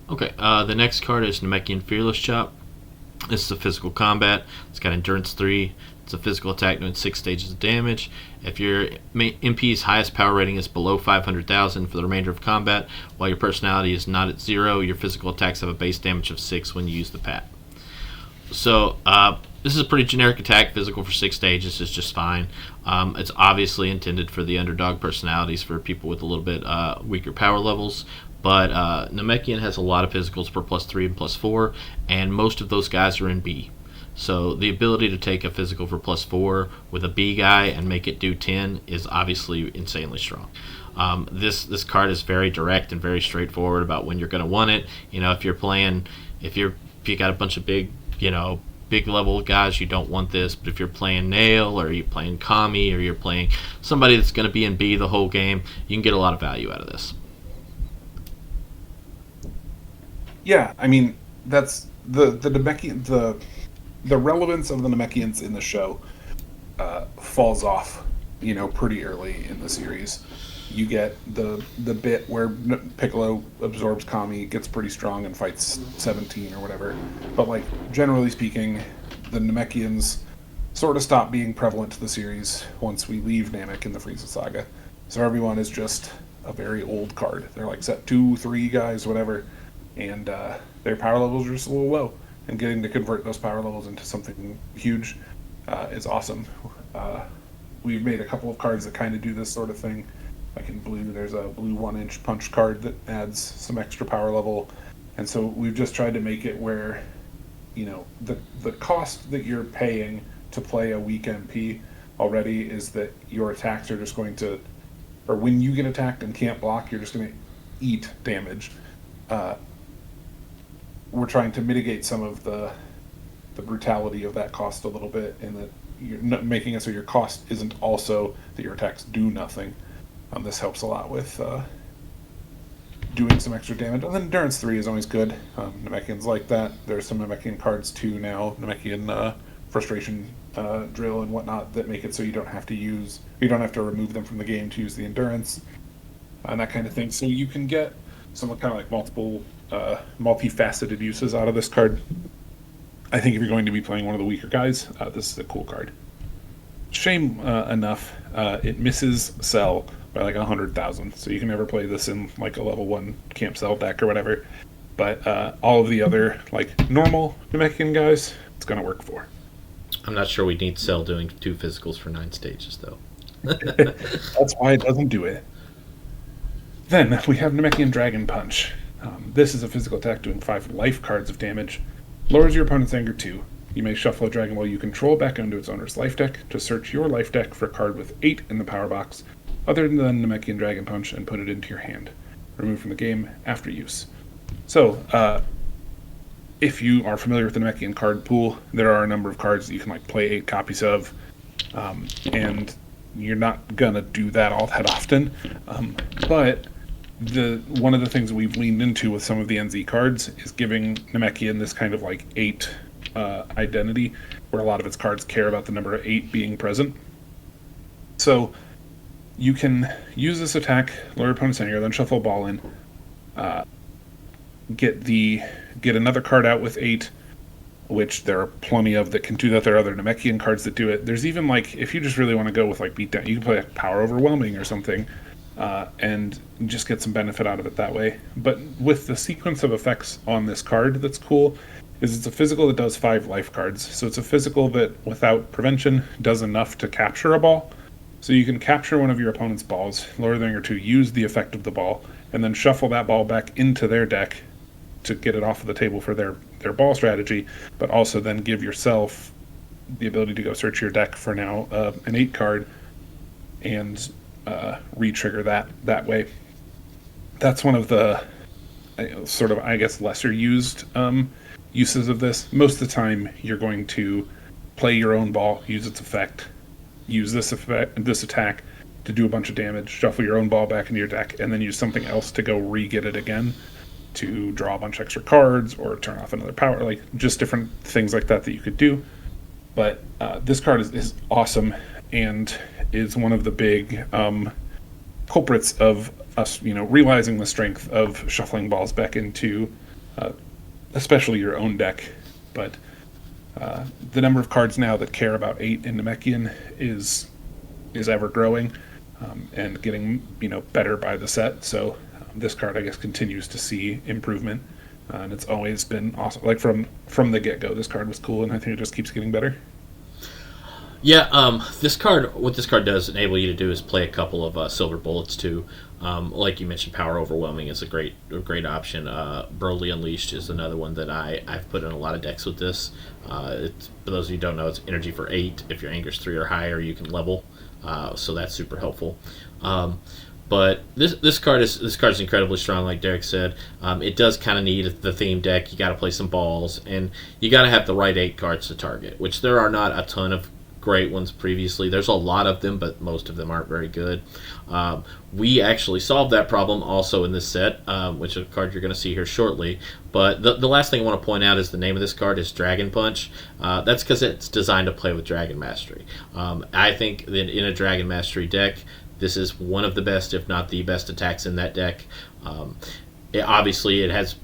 Okay, the next card is Namekian Fearless Chop. This is a physical combat. It's got Endurance 3. It's a physical attack doing 6 stages of damage. If your MP's highest power rating is below 500,000 for the remainder of combat, while your personality is not at 0, your physical attacks have a base damage of 6 when you use the PAT. So, this is a pretty generic attack. Physical for 6 stages is just fine. It's obviously intended for the underdog personalities, for people with a little bit weaker power levels. But Namekian has a lot of physicals for +3 and +4, and most of those guys are in B. So the ability to take a physical for +4 with a B guy and make it do 10 is obviously insanely strong. This card is very direct and very straightforward about when you're going to want it. If you got a bunch of big level guys, you don't want this. But if you're playing Nail, or you're playing Kami, or you're playing somebody that's going to be in B the whole game, you can get a lot of value out of this. Yeah, I mean, that's the Namekian, the relevance of the Namekians in the show falls off, pretty early in the series. You get the bit where Piccolo absorbs Kami, gets pretty strong, and fights 17 or whatever. But like generally speaking, the Namekians sort of stop being prevalent to the series once we leave Namek in the Frieza saga. So everyone is just a very old card. They're like set 2, 3 guys, whatever. And their power levels are just a little low. And getting to convert those power levels into something huge is awesome. We've made a couple of cards that kind of do this sort of thing. Like in blue, there's a blue 1-inch punch card that adds some extra power level. And so we've just tried to make it where, the cost that you're paying to play a weak MP already is that your attacks are just going to, or when you get attacked and can't block, you're just going to eat damage. We're trying to mitigate some of the brutality of that cost a little bit, and that you're not making it so your cost isn't also that your attacks do nothing. This helps a lot with doing some extra damage. And then Endurance 3 is always good. Namekians like that. There's some Namekian cards too now, Namekian Frustration Drill and whatnot, that make it so you don't have to remove them from the game to use the Endurance and that kind of thing. So you can get some kind of like multifaceted uses out of this card. I think if you're going to be playing one of the weaker guys, this is a cool card. Shame enough, it misses Cell by like 100,000, so you can never play this in like a level 1 Camp Cell deck or whatever. But all of the other like normal Namekian guys, it's gonna work for. I'm not sure we need Cell doing 2 physicals for 9 stages, though. That's why it doesn't do it. Then we have Namekian Dragon Punch. This is a physical attack doing 5 life cards of damage. Lowers your opponent's anger 2. You may shuffle a dragon while you control back onto its owner's life deck to search your life deck for a card with 8 in the power box, other than Namekian Dragon Punch, and put it into your hand. Remove from the game after use. So, if you are familiar with the Namekian card pool, there are a number of cards that you can like play 8 copies of, and you're not gonna do that all that often. But one of the things we've leaned into with some of the NZ cards is giving Namekian this kind of like 8 identity, where a lot of its cards care about the number of 8 being present. So you can use this attack, lower your opponent's anger, then shuffle a ball in, get another card out with 8, which there are plenty of that can do that. There are other Namekian cards that do it. There's even like, if you just really want to go with like beatdown, you can play like Power Overwhelming or something, and just get some benefit out of it that way. But with the sequence of effects on this card that's cool is it's a physical that does 5 life cards. So it's a physical that without prevention does enough to capture a ball. So you can capture one of your opponent's balls, lower their anger 2, use the effect of the ball, and then shuffle that ball back into their deck to get it off of the table for their ball strategy, but also then give yourself the ability to go search your deck for now an 8 card and re-trigger that way. That's one of the sort of, I guess, lesser used uses of this. Most of the time you're going to play your own ball, use its effect, use this attack to do a bunch of damage, shuffle your own ball back into your deck, and then use something else to go re-get it again to draw a bunch of extra cards or turn off another power, like just different things like that you could do. But this card is awesome and is one of the big culprits of us, realizing the strength of shuffling balls back into especially your own deck. But the number of cards now that care about 8 in Namekian is ever growing and getting better by the set. So this card, I guess, continues to see improvement, and it's always been awesome. Like from the get-go, this card was cool, and I think it just keeps getting better. Yeah, what this card does enable you to do is play a couple of silver bullets too. Like you mentioned, Power Overwhelming is a great option. Broly Unleashed is another one that I've put in a lot of decks with this. For those of you who don't know, it's energy for 8. If your anger's 3 or higher, you can level. So that's super helpful. But this card is incredibly strong, like Derek said. It does kind of need the theme deck. You got to play some balls, and you got to have the right 8 cards to target, which there are not a ton of great ones previously. There's a lot of them, but most of them aren't very good. We actually solved that problem also in this set, which is a card you're going to see here shortly. But the last thing I want to point out is the name of this card is Dragon Punch. That's because it's designed to play with Dragon Mastery. I think that in a Dragon Mastery deck, this is one of the best, if not the best, attacks in that deck. Obviously, it has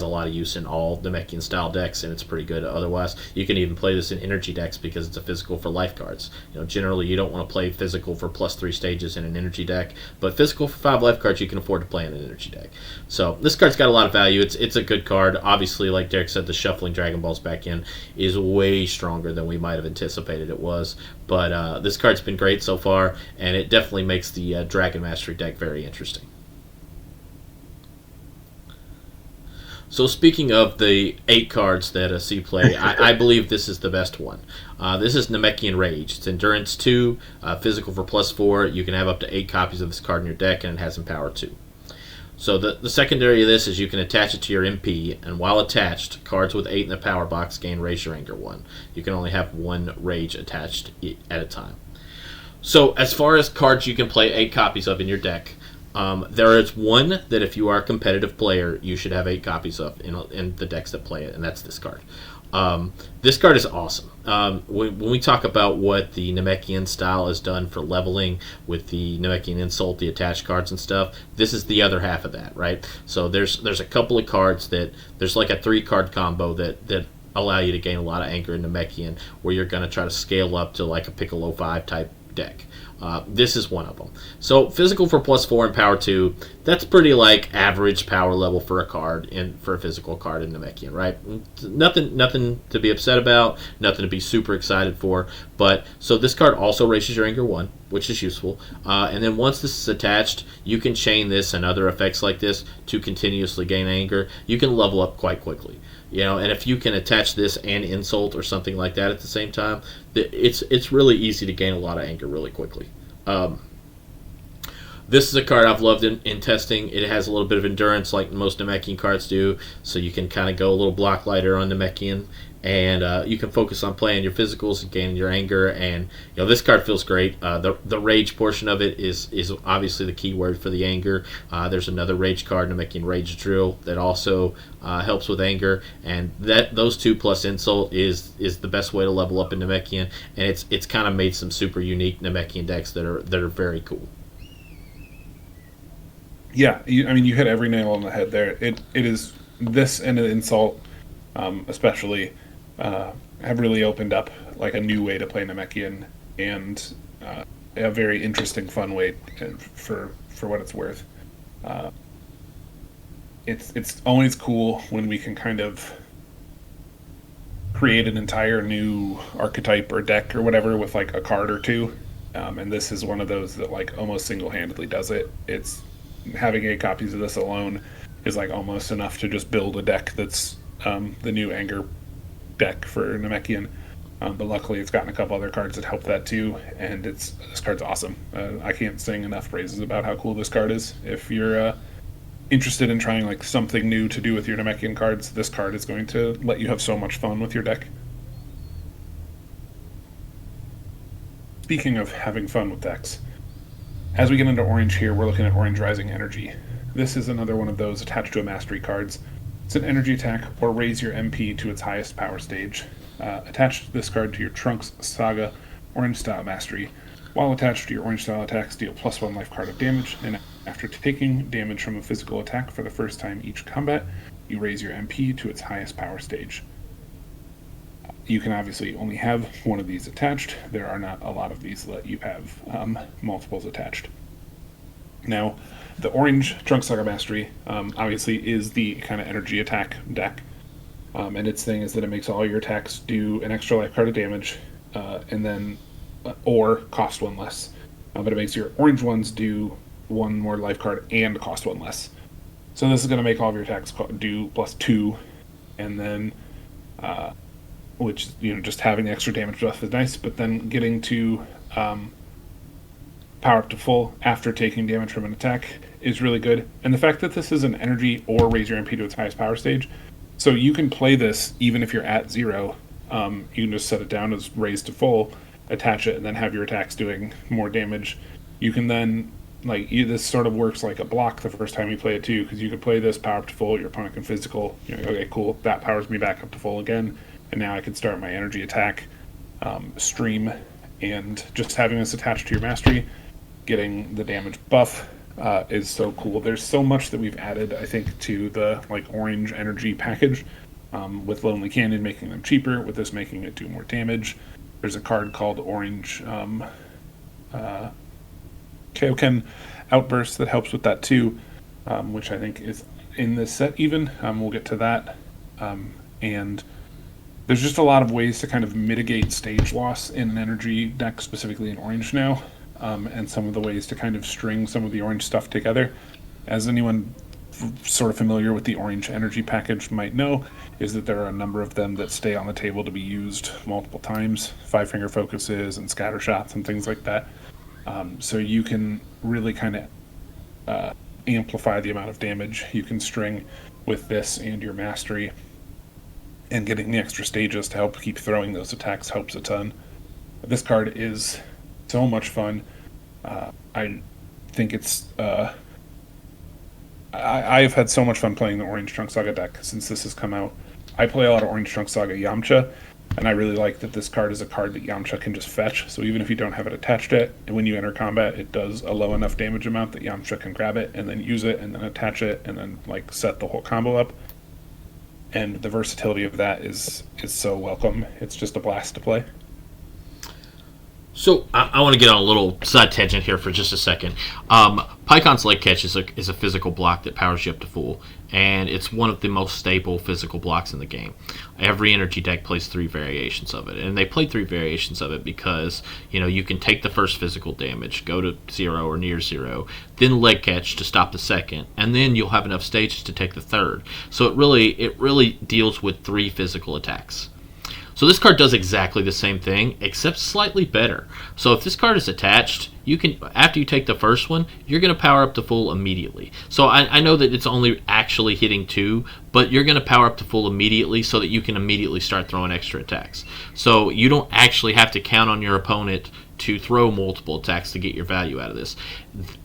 a lot of use in all Namekian style decks, and it's pretty good otherwise. You can even play this in energy decks because it's a physical for life cards. Generally, you don't want to play physical for +3 stages in an energy deck, but physical for 5 life cards you can afford to play in an energy deck. So this card's got a lot of value. It's a good card. Obviously, like Derek said, the shuffling Dragon Balls back in is way stronger than we might have anticipated it was. But this card's been great so far, and it definitely makes the Dragon Mastery deck very interesting. So speaking of the 8 cards that see play, I believe this is the best one. This is Namekian Rage. It's Endurance 2, physical for +4. You can have up to 8 copies of this card in your deck, and it has Empower 2. So the secondary of this is you can attach it to your MP, and while attached, cards with 8 in the power box gain Raise Your Anger 1. You can only have 1 Rage attached at a time. So as far as cards you can play 8 copies of in your deck, there is one that if you are a competitive player, you should have 8 copies of in the decks that play it, and that's this card. This card is awesome. When we talk about what the Namekian style has done for leveling with the Namekian Insult, the attached cards and stuff, this is the other half of that, right? So there's a couple of cards there's like a 3-card combo that allow you to gain a lot of anger in Namekian, where you're going to try to scale up to like a Piccolo 5 type deck. This is one of them. So physical for +4 and power 2, that's pretty like average power level for a card for a physical card in Namekian, right? Nothing to be upset about, nothing to be super excited for. But so this card also raises your anger 1, which is useful. And then once this is attached, you can chain this and other effects like this to continuously gain anger. You can level up quite quickly. And if you can attach this and insult or something like that at the same time, it's really easy to gain a lot of anger really quickly. This is a card I've loved in testing. It has a little bit of endurance like most Namekian cards do, so you can kind of go a little block lighter on Namekian, and you can focus on playing your physicals and gaining your anger. And this card feels great. The rage portion of it is obviously the key word for the anger. There's another rage card, Namekian Rage Drill, that also helps with anger, and those two plus insult is the best way to level up in Namekian, and it's kind of made some super unique Namekian decks that are very cool. Yeah, you hit every nail on the head there. It is this and an insult, especially, have really opened up like a new way to play Namekian, and a very interesting, fun way for what it's worth. It's always cool when we can kind of create an entire new archetype or deck or whatever with like a card or two, and this is one of those that like almost single-handedly does it. It's having 8 copies of this alone is like almost enough to just build a deck that's the new anger deck for Namekian. But luckily it's gotten a couple other cards that help that too, and this card's awesome. I can't sing enough praises about how cool this card is. If you're interested in trying like something new to do with your Namekian cards, this card is going to let you have so much fun with your deck. Speaking of having fun with decks, as we get into orange here, we're looking at Orange Rising Energy. This is another one of those attached to a mastery cards. It's an energy attack or raise your MP to its highest power stage. Attach this card to your Trunks Saga Orange Style Mastery. While attached to your Orange Style attacks, deal +1 life card of damage, and after taking damage from a physical attack for the first time each combat, you raise your MP to its highest power stage. You can obviously only have one of these attached. There are not a lot of these that let you have multiples attached. Now, the Orange Trunks Saga Mastery obviously is the kind of energy attack deck, and its thing is that it makes all your attacks do an extra life card of damage, and then or cost 1 less. But it makes your orange ones do 1 more life card and cost 1 less. So this is going to make all of your attacks do +2, and then which just having the extra damage buff is nice, but then getting to power up to full after taking damage from an attack is really good. And the fact that this is an energy or raise your MP to its highest power stage, so you can play this even if you're at 0. You can just set it down as raised to full, attach it, and then have your attacks doing more damage. You can then this sort of works like a block the first time you play it too, because you could play this power up to full, your opponent can physical, okay, cool, that powers me back up to full again, and now I can start my energy attack stream. And just having this attached to your mastery, getting the damage buff is so cool. There's so much that we've added, I think, to the orange energy package, with Lonely Canyon making them cheaper, with this making it do more damage. There's a card called Orange Kaioken Outburst that helps with that too, which I think is in this set even. We'll get to that. And there's just a lot of ways to kind of mitigate stage loss in an energy deck, specifically in orange now, and some of the ways to kind of string some of the orange stuff together. As anyone sort of familiar with the orange energy package might know, is that there are a number of them that stay on the table to be used multiple times, 5-finger focuses and scatter shots and things like that. So you can really kind of amplify the amount of damage you can string with this and your mastery, and getting the extra stages to help keep throwing those attacks helps a ton. This card is so much fun. I think it's I've had so much fun playing the Orange Trunks Saga deck since this has come out. I play a lot of Orange Trunks Saga Yamcha, and I really like that this card is a card that Yamcha can just fetch. So even if you don't have it attached to it, and when you enter combat, it does a low enough damage amount that Yamcha can grab it and then use it and then attach it and then set the whole combo up. And the versatility of that is so welcome. It's just a blast to play. So I want to get on a little side tangent here for just a second. Pycon's leg catch is a physical block that powers you up to full, and it's one of the most stable physical blocks in the game. Every energy deck plays 3 variations of it, and they play 3 variations of it because you can take the first physical damage, go to 0 or near 0, then leg catch to stop the second, and then you'll have enough stages to take the third. So it really deals with 3 physical attacks. So this card does exactly the same thing, except slightly better. So if this card is attached, you can, after you take the first one, you're going to power up to full immediately. So I know that it's only actually hitting 2, but you're going to power up to full immediately so that you can immediately start throwing extra attacks. So you don't actually have to count on your opponent to throw multiple attacks to get your value out of this.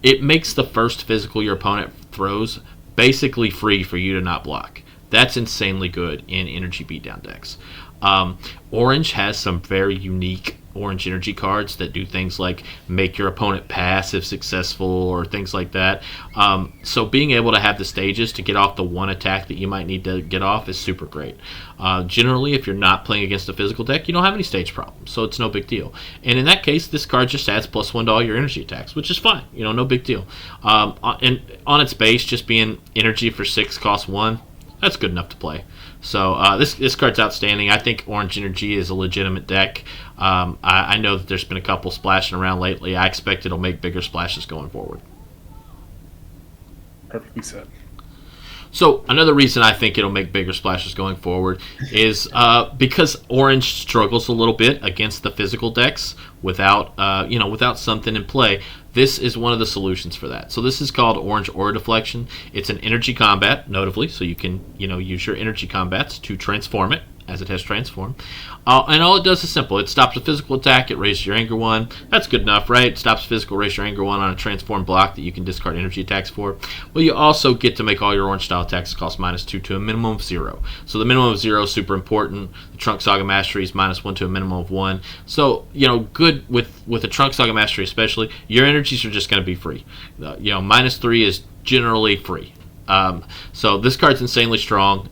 It makes the first physical your opponent throws basically free for you to not block. That's insanely good in energy beatdown decks. Orange has some very unique orange energy cards that do things like make your opponent pass if successful or things like that. So being able to have the stages to get off the one attack that you might need to get off is super great. Generally, if you're not playing against a physical deck, you don't have any stage problems, so it's no big deal. And in that case, this card just adds +1 to all your energy attacks, which is fine. No big deal. And on its base, just being energy for 6 costs 1, that's good enough to play. So this card's outstanding. I think Orange Energy is a legitimate deck. I know that there's been a couple splashing around lately. I expect it'll make bigger splashes going forward. Perfectly said. So another reason I think it'll make bigger splashes going forward is because Orange struggles a little bit against the physical decks without something in play. This is one of the solutions for that. So this is called Orange Aura Deflection. It's an energy combat, notably, so you can use your energy combats to transform it, as it has transformed. And all it does is simple. It stops a physical attack, it raises your anger 1. That's good enough, right? It stops physical, raises your anger 1 on a transformed block that you can discard energy attacks for. Well, you also get to make all your orange style attacks cost -2 to a minimum of 0. So the minimum of 0 is super important. The Trunk Saga Mastery is -1 to a minimum of 1. So, good with the Trunk Saga Mastery especially, your energies are just going to be free. -3 is generally free. So this card's insanely strong.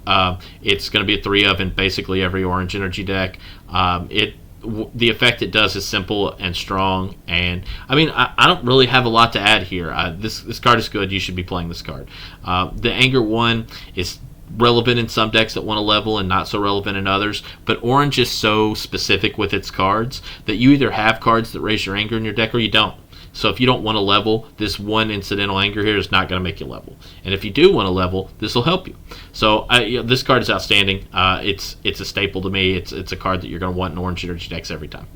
It's going to be a 3 of in basically every orange energy deck. The effect it does is simple and strong, and I don't really have a lot to add here. This card is good. You should be playing this card. The anger 1 is relevant in some decks that want to level and not so relevant in others, but orange is so specific with its cards that you either have cards that raise your anger in your deck or you don't. So if you don't want to level, this one incidental anger here is not going to make you level. And if you do want to level, this will help you. So this card is outstanding. It's a staple to me. It's a card that you're going to want in orange energy decks every time.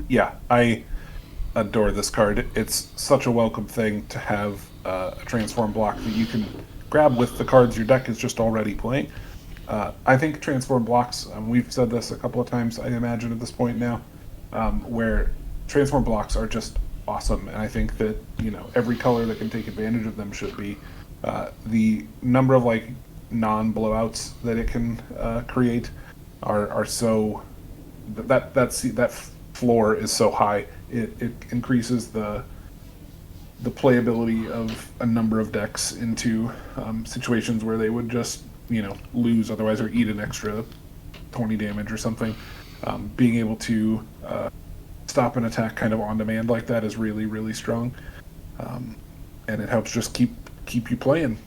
Yeah, I adore this card. It's such a welcome thing to have a transform block that you can grab with the cards your deck is just already playing. I think transform blocks, we've said this a couple of times, I imagine at this point now, where transform blocks are just awesome, and I think that every color that can take advantage of them should be. The number of non-blowouts that it can create are so that floor is so high. It increases the playability of a number of decks into situations where they would just lose otherwise or eat an extra 20 damage or something. Being able to stop an attack kind of on demand like that is really, really strong, and it helps just keep you playing.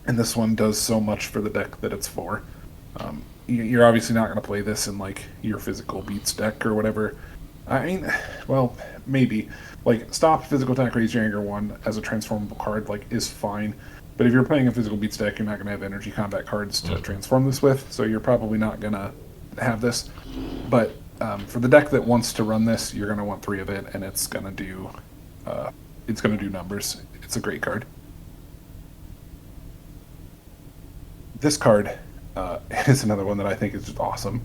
And this one does so much for the deck that it's for. You're obviously not going to play this in your physical beats deck or whatever. Well, maybe stop physical attack, raise your anger 1 as a transformable card is fine. But if you're playing a physical beats deck, you're not going to have energy combat cards to transform this with, so you're probably not going to have this. But for the deck that wants to run this, you're going to want 3 of it, and it's going to do numbers. It's a great card. This card is another one that I think is just awesome.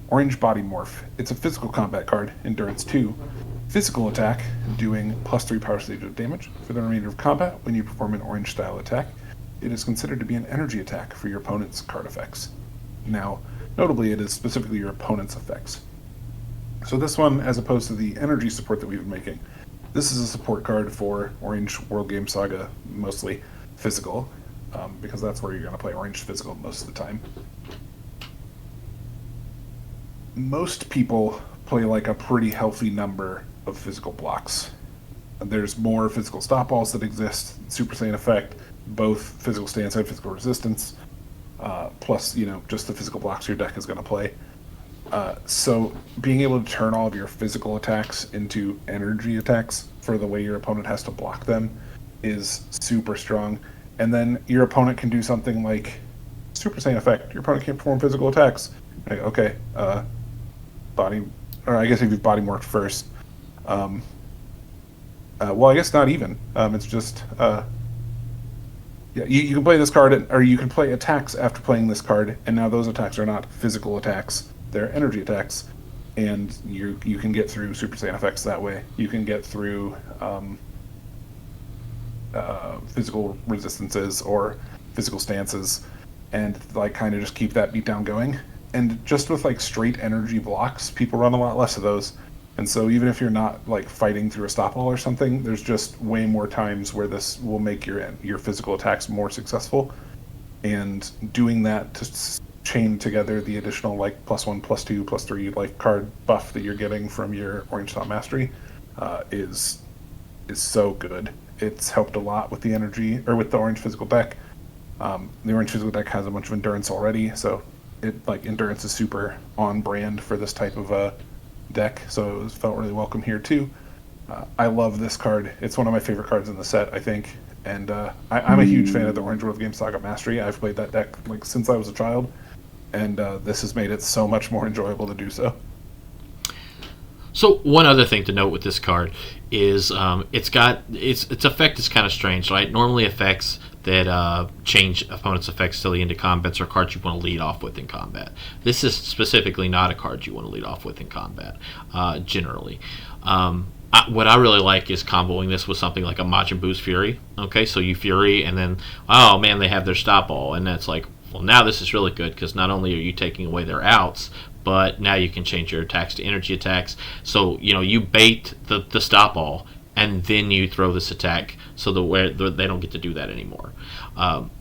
Orange Body Morph. It's a physical combat card, Endurance 2. Physical attack, doing +3 power stage of damage for the remainder of combat when you perform an orange style attack. It is considered to be an energy attack for your opponent's card effects. Now, notably, it is specifically your opponent's effects. So this one, as opposed to the energy support that we've been making, this is a support card for Orange World Game Saga, mostly physical, because that's where you're going to play Orange physical most of the time. Most people play like a pretty healthy number of physical blocks. There's more physical stop balls that exist, Super Saiyan effect, both physical stance and physical resistance, plus, just the physical blocks your deck is going to play. So being able to turn all of your physical attacks into energy attacks for the way your opponent has to block them is super strong. And then your opponent can do something like Super Saiyan effect. Your opponent can't perform physical attacks. Like, okay, body, or I guess if you've body morphed first. Well, I guess not even. It's just, you can play this card, or you can play attacks after playing this card, and now those attacks are not physical attacks; they're energy attacks, and you can get through Super Saiyan effects that way. You can get through physical resistances or physical stances, and like kind of just keep that beatdown going. And just with like straight energy blocks, people run a lot less of those. And so even if you're not like fighting through a stop all or something, there's just way more times where this will make your physical attacks more successful. And doing that to chain together the additional like +1, +2, +3 life card buff that you're getting from your Orange Thought Mastery is so good. It's helped a lot with the energy, or with the orange physical deck. The orange physical deck has a bunch of endurance already, so endurance is super on brand for this type of deck, so it felt really welcome here too. I love this card. It's one of my favorite cards in the set, I think, and I'm a huge fan of the Orange World Game Saga Mastery. I've played that deck like since I was a child, and this has made it so much more enjoyable to do so. So one other thing to note with this card is its effect is kind of strange, right? Normally effects that change opponents' effects till the end of combats are cards you want to lead off with in combat. This is specifically not a card you want to lead off with in combat, generally. What I really like is comboing this with something like a Majin Buu's Fury. Okay, so you Fury, and then, oh man, they have their stop all, and that's like, well, now this is really good because not only are you taking away their outs, but now you can change your attacks to energy attacks. So, you bait the stop all, and then you throw this attack so they don't get to do that anymore.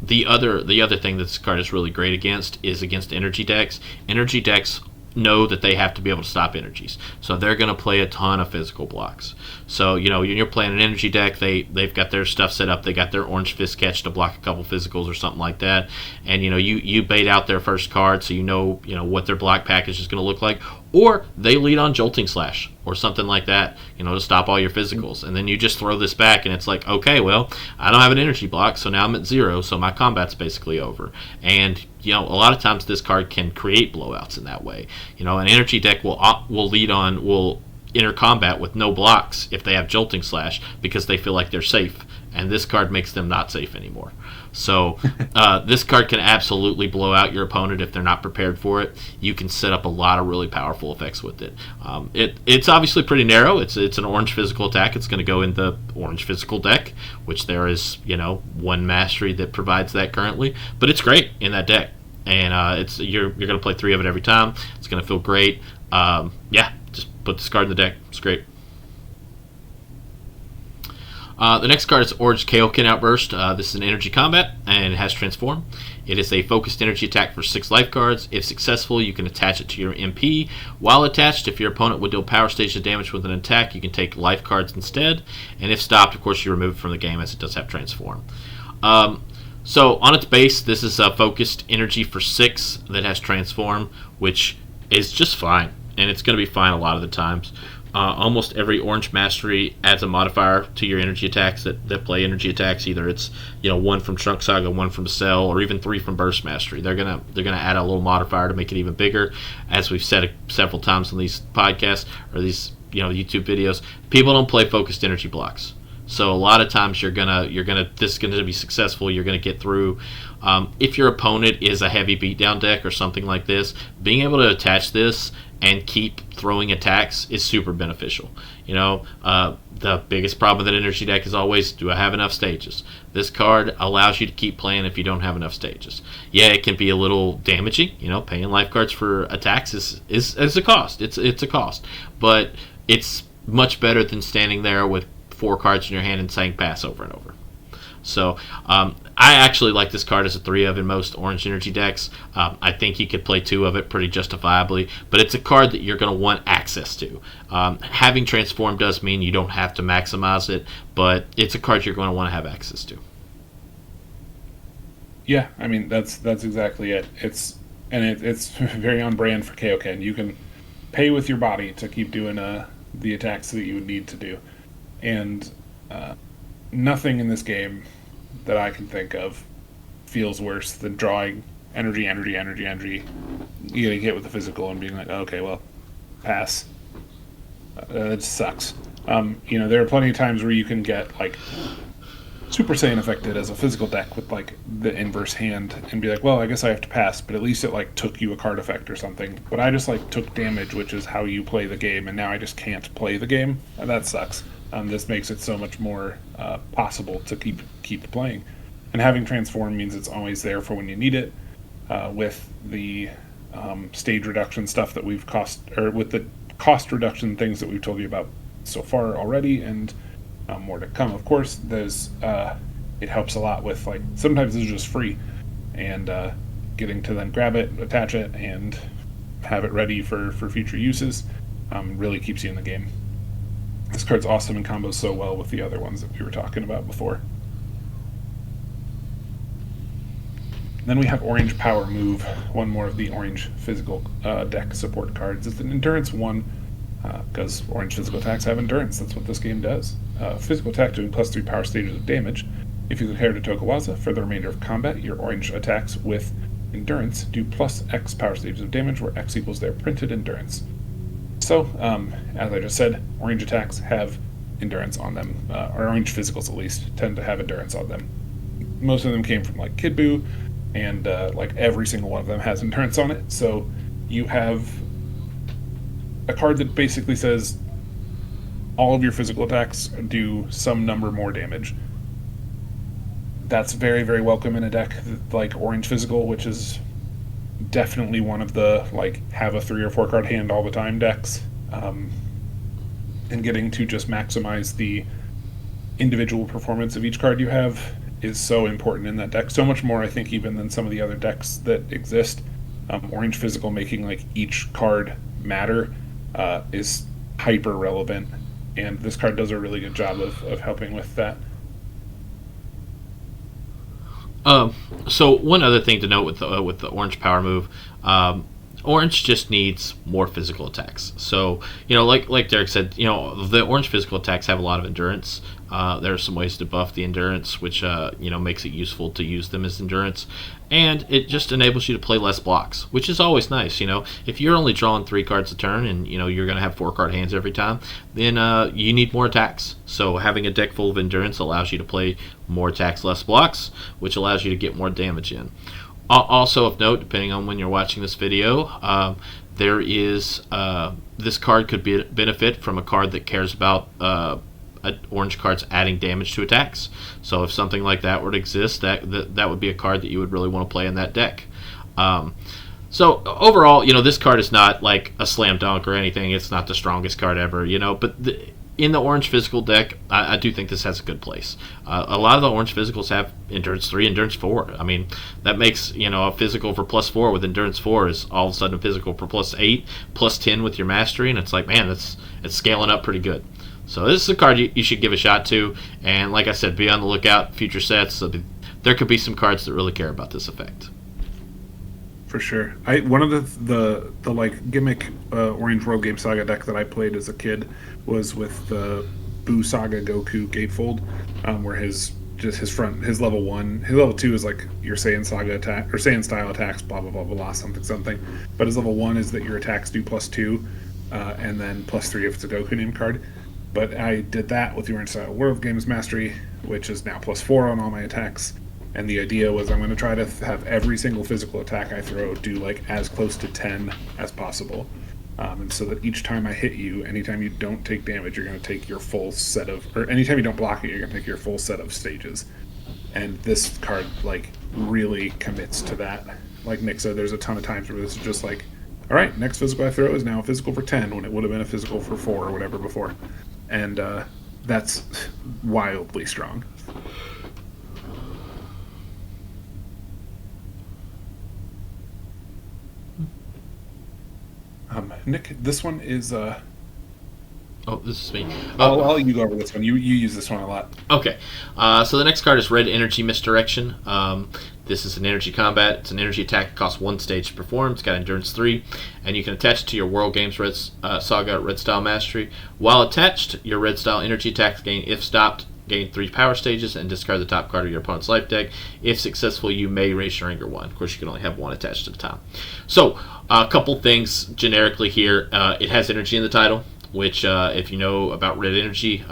The other thing that this card is really great against is against energy decks. Energy decks know that they have to be able to stop energies, so they're going to play a ton of physical blocks. So you're playing an energy deck, they've got their stuff set up, they got their orange fist catch to block a couple physicals or something like that, and you bait out their first card, so you know what their block package is going to look like, or they lead on Jolting Slash or something like that, to stop all your physicals, and then you just throw this back, and it's like, okay, well, I don't have an energy block, so now I'm at 0, so my combat's basically over. And a lot of times this card can create blowouts in that way. An energy deck will enter combat with no blocks if they have Jolting Slash because they feel like they're safe, and this card makes them not safe anymore. So this card can absolutely blow out your opponent if they're not prepared for it. You can set up a lot of really powerful effects with it. It's obviously pretty narrow. It's an orange physical attack. It's going to go in the orange physical deck, which there is one mastery that provides that currently, but it's great in that deck. And you're going to play 3 of it every time. It's going to feel great. Just put this card in the deck. It's great. The next card is Orange Kaioken Outburst. This is an energy combat, and it has Transform. It is a focused energy attack for 6 life cards. If successful, you can attach it to your MP. While attached, if your opponent would deal power station damage with an attack, you can take life cards instead. And if stopped, of course, you remove it from the game, as it does have Transform. So on its base, this is a focused energy for 6 that has Transform, which is just fine, and it's going to be fine a lot of the times. Almost every orange mastery adds a modifier to your energy attacks that play energy attacks. Either it's 1 from Trunk Saga, 1 from Cell, or even 3 from Burst Mastery. They're gonna add a little modifier to make it even bigger. As we've said several times on these podcasts or these YouTube videos, people don't play focused energy blocks. So a lot of times this is gonna be successful. You're gonna get through. If your opponent is a heavy beatdown deck or something like this, being able to attach this and keep throwing attacks is super beneficial. The biggest problem with an energy deck is always, do I have enough stages? This card allows you to keep playing if you don't have enough stages. Yeah, it can be a little damaging. Paying life cards for attacks is a cost. It's a cost, but it's much better than standing there with 4 cards in your hand and saying pass over and over. So I actually like this card as a 3 of in most orange energy decks. I think you could play 2 of it pretty justifiably, but it's a card that you're going to want access to. Having transform does mean you don't have to maximize it, but it's a card you're going to want to have access to. Yeah, I mean that's exactly it. It's very on brand for Kaioken. You can pay with your body to keep doing the attacks that you would need to do, and nothing in this game that I can think of feels worse than drawing energy, getting hit with the physical and being like, okay, well, pass. It sucks. There are plenty of times where you can get like Super Saiyan affected as a physical deck with like the inverse hand and be like, well, I guess I have to pass, but at least it like took you a card effect or something. But I just like took damage, which is how you play the game, and now I just can't play the game, and that sucks. This makes it so much more possible to keep playing, and having transform means it's always there for when you need it. With the stage reduction stuff that with the cost reduction things that we've told you about so far already, and more to come, of course. It helps a lot with like sometimes it's just free, and getting to then grab it, attach it, and have it ready for future uses really keeps you in the game. This card's awesome and combos so well with the other ones that we were talking about before. Then we have Orange Power Move, one more of the orange physical deck support cards. It's an Endurance 1, because orange physical attacks have Endurance. That's what this game does. Physical attack doing +3 power stages of damage. If you declare to Tokawaza, for the remainder of combat, your orange attacks with Endurance do +X power stages of damage, where X equals their printed Endurance. So, as I just said, orange attacks have Endurance on them, or orange physicals at least, tend to have Endurance on them. Most of them came from like Kid Buu, and like every single one of them has Endurance on it, so you have a card that basically says all of your physical attacks do some number more damage. That's very, very welcome in a deck like Orange Physical, which is definitely one of the like have a 3 or 4 card hand all the time decks, and getting to just maximize the individual performance of each card you have is so important in that deck. So much more, I think, even than some of the other decks that exist. Orange Physical making like each card matter is hyper relevant, and this card does a really good job of helping with that. So one other thing to note with the orange power move, orange just needs more physical attacks. So like Derek said, the orange physical attacks have a lot of endurance. There are some ways to buff the endurance, which makes it useful to use them as endurance, and it just enables you to play less blocks, which is always nice. If you're only drawing 3 cards a turn and you're going to have 4 card hands every time, then you need more attacks. So having a deck full of endurance allows you to play more attacks, less blocks, which allows you to get more damage in. Also of note, depending on when you're watching this video, there is this card could benefit from a card that cares about orange cards adding damage to attacks. So if something like that were to exist, that would be a card that you would really want to play in that deck. So overall, this card is not like a slam dunk or anything. It's not the strongest card ever, but in the orange physical deck, I do think this has a good place. A lot of the orange physicals have Endurance 3, Endurance 4. I mean, that makes, a physical for +4 with Endurance 4 is all of a sudden a physical for +8, +10 with your Mastery, and it's like, man, it's scaling up pretty good. So this is a card you should give a shot to, and like I said, be on the lookout, future sets. There could be some cards that really care about this effect. For sure. One of the like gimmick Orange World Game Saga deck that I played as a kid was with the Buu Saga Goku Gatefold, where his level 1, his level 2 is like your Saiyan Saga attack or Saiyan style attacks, blah blah blah blah something. But his level 1 is that your attacks do +2, and then +3 if it's a Goku named card. But I did that with the Orange Style World Games Mastery, which is now +4 on all my attacks. And the idea was I'm going to try to have every single physical attack I throw do like as close to 10 as possible. And so that each time I hit you, anytime you don't take damage, you're going to take your full set of, or anytime you don't block it, you're going to take your full set of stages. And this card like really commits to that. Like Nick said, there's a ton of times where this is just like, all right, next physical I throw is now a physical for 10 when it would have been a physical for 4 or whatever before. And that's wildly strong. Nick, this one is. Oh, this is me. I'll let you go over this one. You use this one a lot. Okay. So the next card is Red Energy Misdirection. This is an energy combat. It's an energy attack that costs 1 stage to perform. It's got Endurance 3. And you can attach it to your World Games Red Saga Red Style Mastery. While attached, your Red Style energy attacks gain, if stopped, gain 3 power stages and discard the top card of your opponent's life deck. If successful, you may raise your anger 1. Of course, you can only have 1 attached at a time. So, a couple things generically here. It has energy in the title, which, if you know about red energy,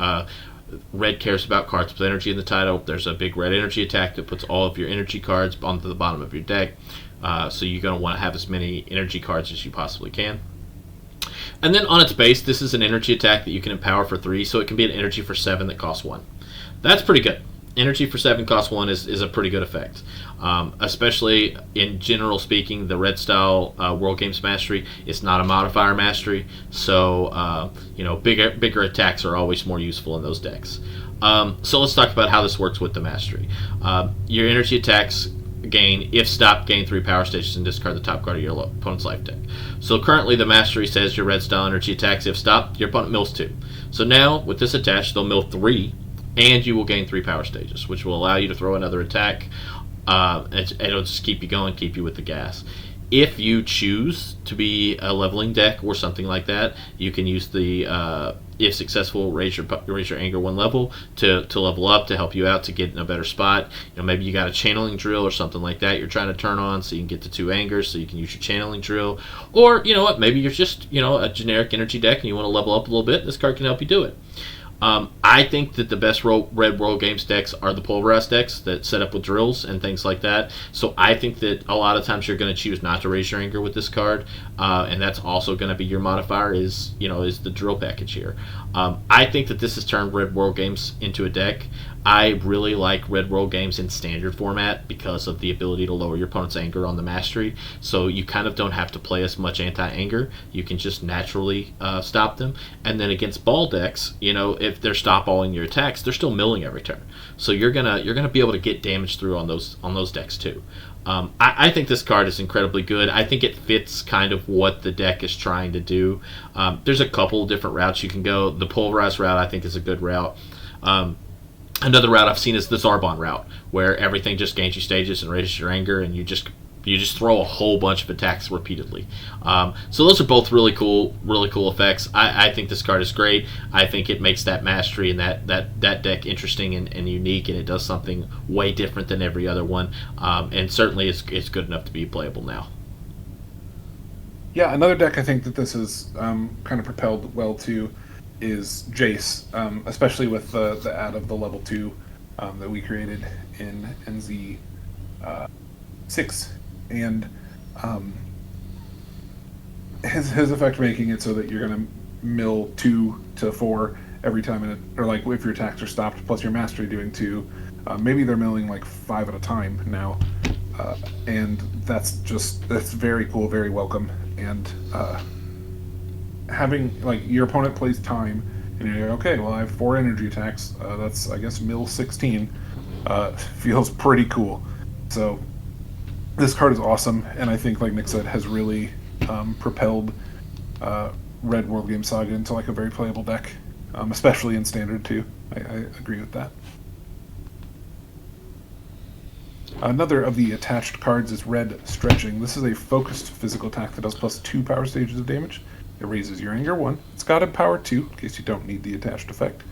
red cares about cards with energy in the title. There's a big red energy attack that puts all of your energy cards onto the bottom of your deck. So you're going to want to have as many energy cards as you possibly can. And then on its base, this is an energy attack that you can empower for 3, so it can be an energy for 7 that costs 1. That's pretty good. Energy for 7 costs 1 is a pretty good effect. Especially in general speaking, the red style World Games Mastery is not a modifier mastery, so bigger attacks are always more useful in those decks. So let's talk about how this works with the mastery. Your energy attacks gain, if stopped, gain 3 power stages and discard the top card of your opponent's life deck. So currently the mastery says your red style energy attacks, if stopped, your opponent mills 2. So now with this attached, they'll mill 3, and you will gain 3 power stages, which will allow you to throw another attack. It'll just keep you going, keep you with the gas. If you choose to be a leveling deck or something like that, you can use the if successful, raise your anger 1 level to level up, to help you out to get in a better spot. Maybe you got a channeling drill or something like that you're trying to turn on, so you can get to 2 angers, so you can use your channeling drill. Or maybe you're just a generic energy deck and you want to level up a little bit. This card can help you do it. I think that the best Red World Games decks are the pulverized decks that set up with drills and things like that. So I think that a lot of times you're going to choose not to raise your anger with this card, and that's also going to be your modifier is the drill package here. I think that this has turned Red World Games into a deck. I really like Red World Games in standard format because of the ability to lower your opponent's anger on the mastery. So you kind of don't have to play as much anti-anger. You can just naturally stop them. And then against ball decks, if they're stop alling your attacks, they're still milling every turn. So you're gonna be able to get damage through on those decks too. I think this card is incredibly good. I think it fits kind of what the deck is trying to do. There's a couple different routes you can go. The pulverized route I think is a good route. Another route I've seen is the Zarbon route, where everything just gains you stages and raises your anger, and you just throw a whole bunch of attacks repeatedly. So those are both really cool effects. I think this card is great. I think it makes that mastery and that deck interesting and unique, and it does something way different than every other one. And certainly it's good enough to be playable now. Yeah, another deck I think that this is kind of propelled well to is Jace, especially with the add of the level 2 that we created in NZ 6, and his effect making it so that you're going to mill 2 to 4 every time, or like if your attacks are stopped, plus your mastery doing 2. Maybe they're milling like 5 at a time now, and that's very cool, very welcome, and having like your opponent plays time and you're okay, well I have 4 energy attacks, that's I guess mill 16, feels pretty cool. So this card is awesome, and I think, like Nick said, has really propelled Red World Game Saga into like a very playable deck, especially in Standard too. I agree with that. Another of the attached cards is Red Stretching. This is a focused physical attack that does plus 2 power stages of damage. It raises your anger 1. It's got Empower 2, in case you don't need the attached effect.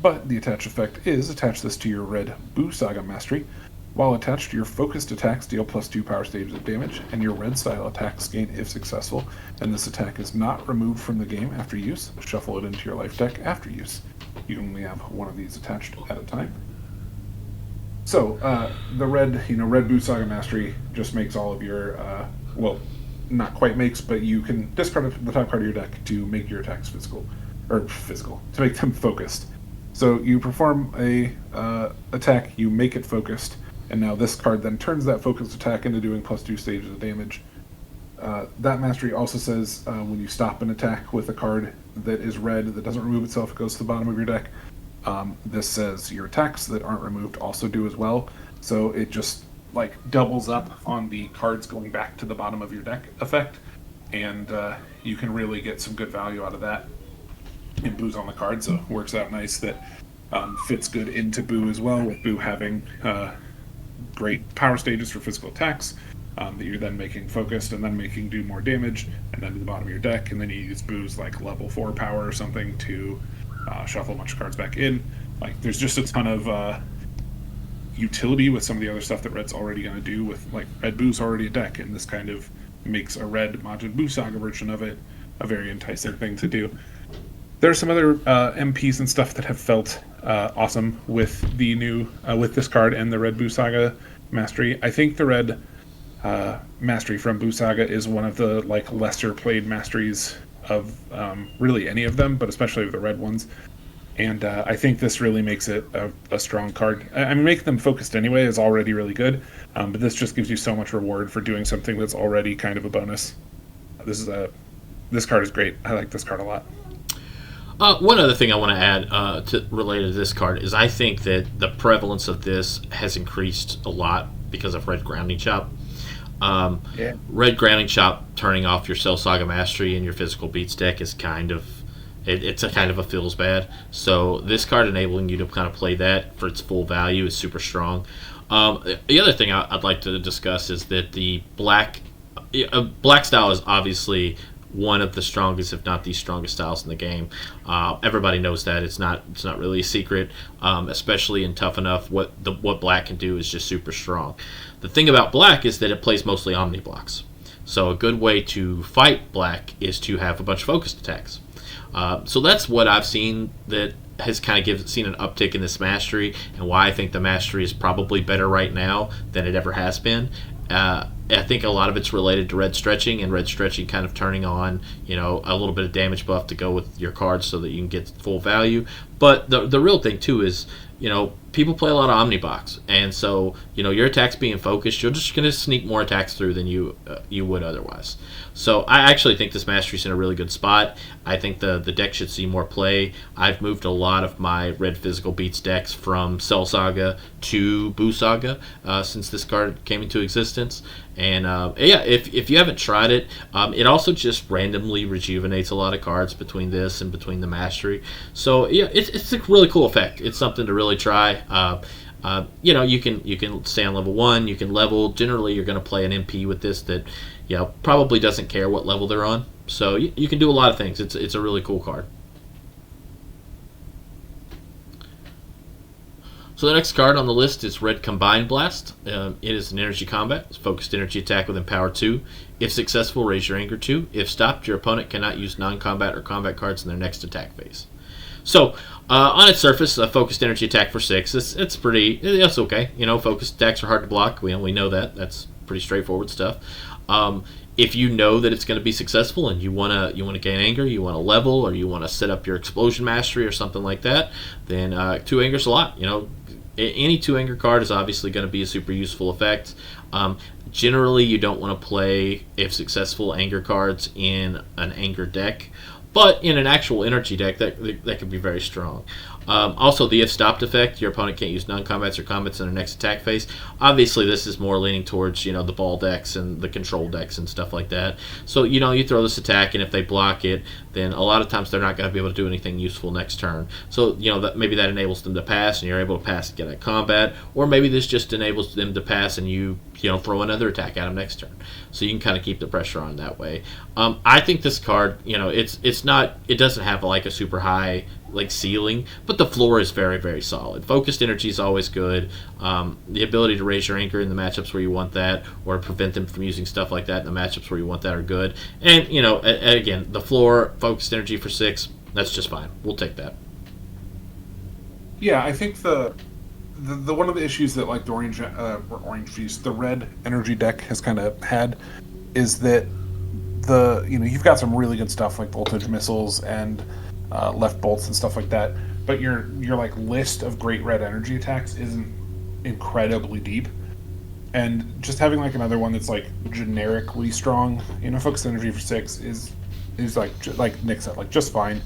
But the attached effect is attach this to your Red Boo Saga Mastery. While attached, your focused attacks deal plus 2 power stages of damage, and your red style attacks gain if successful, and this attack is not removed from the game after use. Shuffle it into your life deck after use. You can only have one of these attached at a time. So, the Red Boo Saga Mastery just makes all of your, not quite makes, but you can discard the top card of your deck to make your attacks physical, to make them focused. So you perform a attack, you make it focused, and now this card then turns that focused attack into doing plus 2 stages of damage. That mastery also says when you stop an attack with a card that is red that doesn't remove itself, it goes to the bottom of your deck. This says your attacks that aren't removed also do as well. So it just like doubles up on the cards going back to the bottom of your deck effect. and you can really get some good value out of that in Boo's on the card. So it works out nice that fits good into Boo as well, with Boo having great power stages for physical attacks that you're then making focused and then making do more damage, and then to the bottom of your deck, and then you use Boo's like level 4 power or something to shuffle a bunch of cards back in. Like, there's just a ton of utility with some of the other stuff that Red's already going to do. With like Red Boo's already a deck, and this kind of makes a Red Majin Buu Saga version of it a very enticing thing to do. There are some other MPs and stuff that have felt awesome with the new with this card and the Red Buu Saga mastery. I think the Red mastery from Buu Saga is one of the like lesser played masteries of really any of them, but especially of the red ones. And I think this really makes it a strong card. I mean, making them focused anyway is already really good, but this just gives you so much reward for doing something that's already kind of a bonus. This card is great. I like this card a lot. One other thing I want to add related to this card is I think that the prevalence of this has increased a lot because of Red Grounding Chop. Red Grounding Chop turning off your Cell Saga Mastery and your physical beats deck is kind of it's a kind of a feels bad. So this card enabling you to kind of play that for its full value is super strong. The other thing I'd like to discuss is that the black style is obviously one of the strongest, if not the strongest styles in the game. Everybody knows that. It's not really a secret, especially in Tough Enough. What black can do is just super strong. The thing about black is that it plays mostly Omni blocks. So a good way to fight black is to have a bunch of focused attacks. So that's what I've seen that has kind of seen an uptick in this mastery, and why I think the mastery is probably better right now than it ever has been. I think a lot of it's related to red stretching, and red stretching kind of turning on, a little bit of damage buff to go with your cards so that you can get full value. But the real thing too is, people play a lot of Omnibox, and so your attacks being focused, you're just going to sneak more attacks through than you would otherwise. So I actually think this mastery's in a really good spot. I think the deck should see more play. I've moved a lot of my red physical beats decks from Cell Saga to Buu Saga since this card came into existence. And if you haven't tried it, it also just randomly rejuvenates a lot of cards between this and between the mastery. So yeah, it's a really cool effect. It's something to really try. You can stay on level 1. You can level. Generally, you're going to play an MP with this that probably doesn't care what level they're on. So you can do a lot of things. It's a really cool card. So the next card on the list is Red Combined Blast. It is an energy combat. It's focused energy attack with Empower 2. If successful, raise your Anger 2. If stopped, your opponent cannot use non-combat or combat cards in their next attack phase. So, on its surface, a focused energy attack for 6. It's okay. Focused attacks are hard to block. We know that. That's pretty straightforward stuff. If you know that it's going to be successful and you want to gain anger, you want to level, or you want to set up your explosion mastery or something like that, then 2 anger's a lot. Any 2 anger card is obviously going to be a super useful effect. Generally, you don't want to play, if successful, anger cards in an anger deck. But in an actual energy deck, that could be very strong. Also, the if stopped effect, your opponent can't use non-combats or combats in their next attack phase. Obviously, this is more leaning towards the ball decks and the control decks and stuff like that. So you throw this attack, and if they block it, then a lot of times they're not going to be able to do anything useful next turn. So maybe that enables them to pass, and you're able to pass and get a combat, or maybe this just enables them to pass and you throw another attack at them next turn. So you can kind of keep the pressure on that way. I think this card, it doesn't have like a super high ceiling, but the floor is very, very solid. Focused energy is always good. The ability to raise your anchor in the matchups where you want that, or prevent them from using stuff like that in the matchups where you want that, are good. And again, the floor, focused energy for 6, that's just fine. We'll take that. Yeah, I think the one of the issues that the red energy deck has kind of had is that you've got some really good stuff like voltage missiles and left bolts and stuff like that, but your list of great red energy attacks isn't incredibly deep, and just having another one that's generically strong, focused energy for 6 is like Nick said, just fine,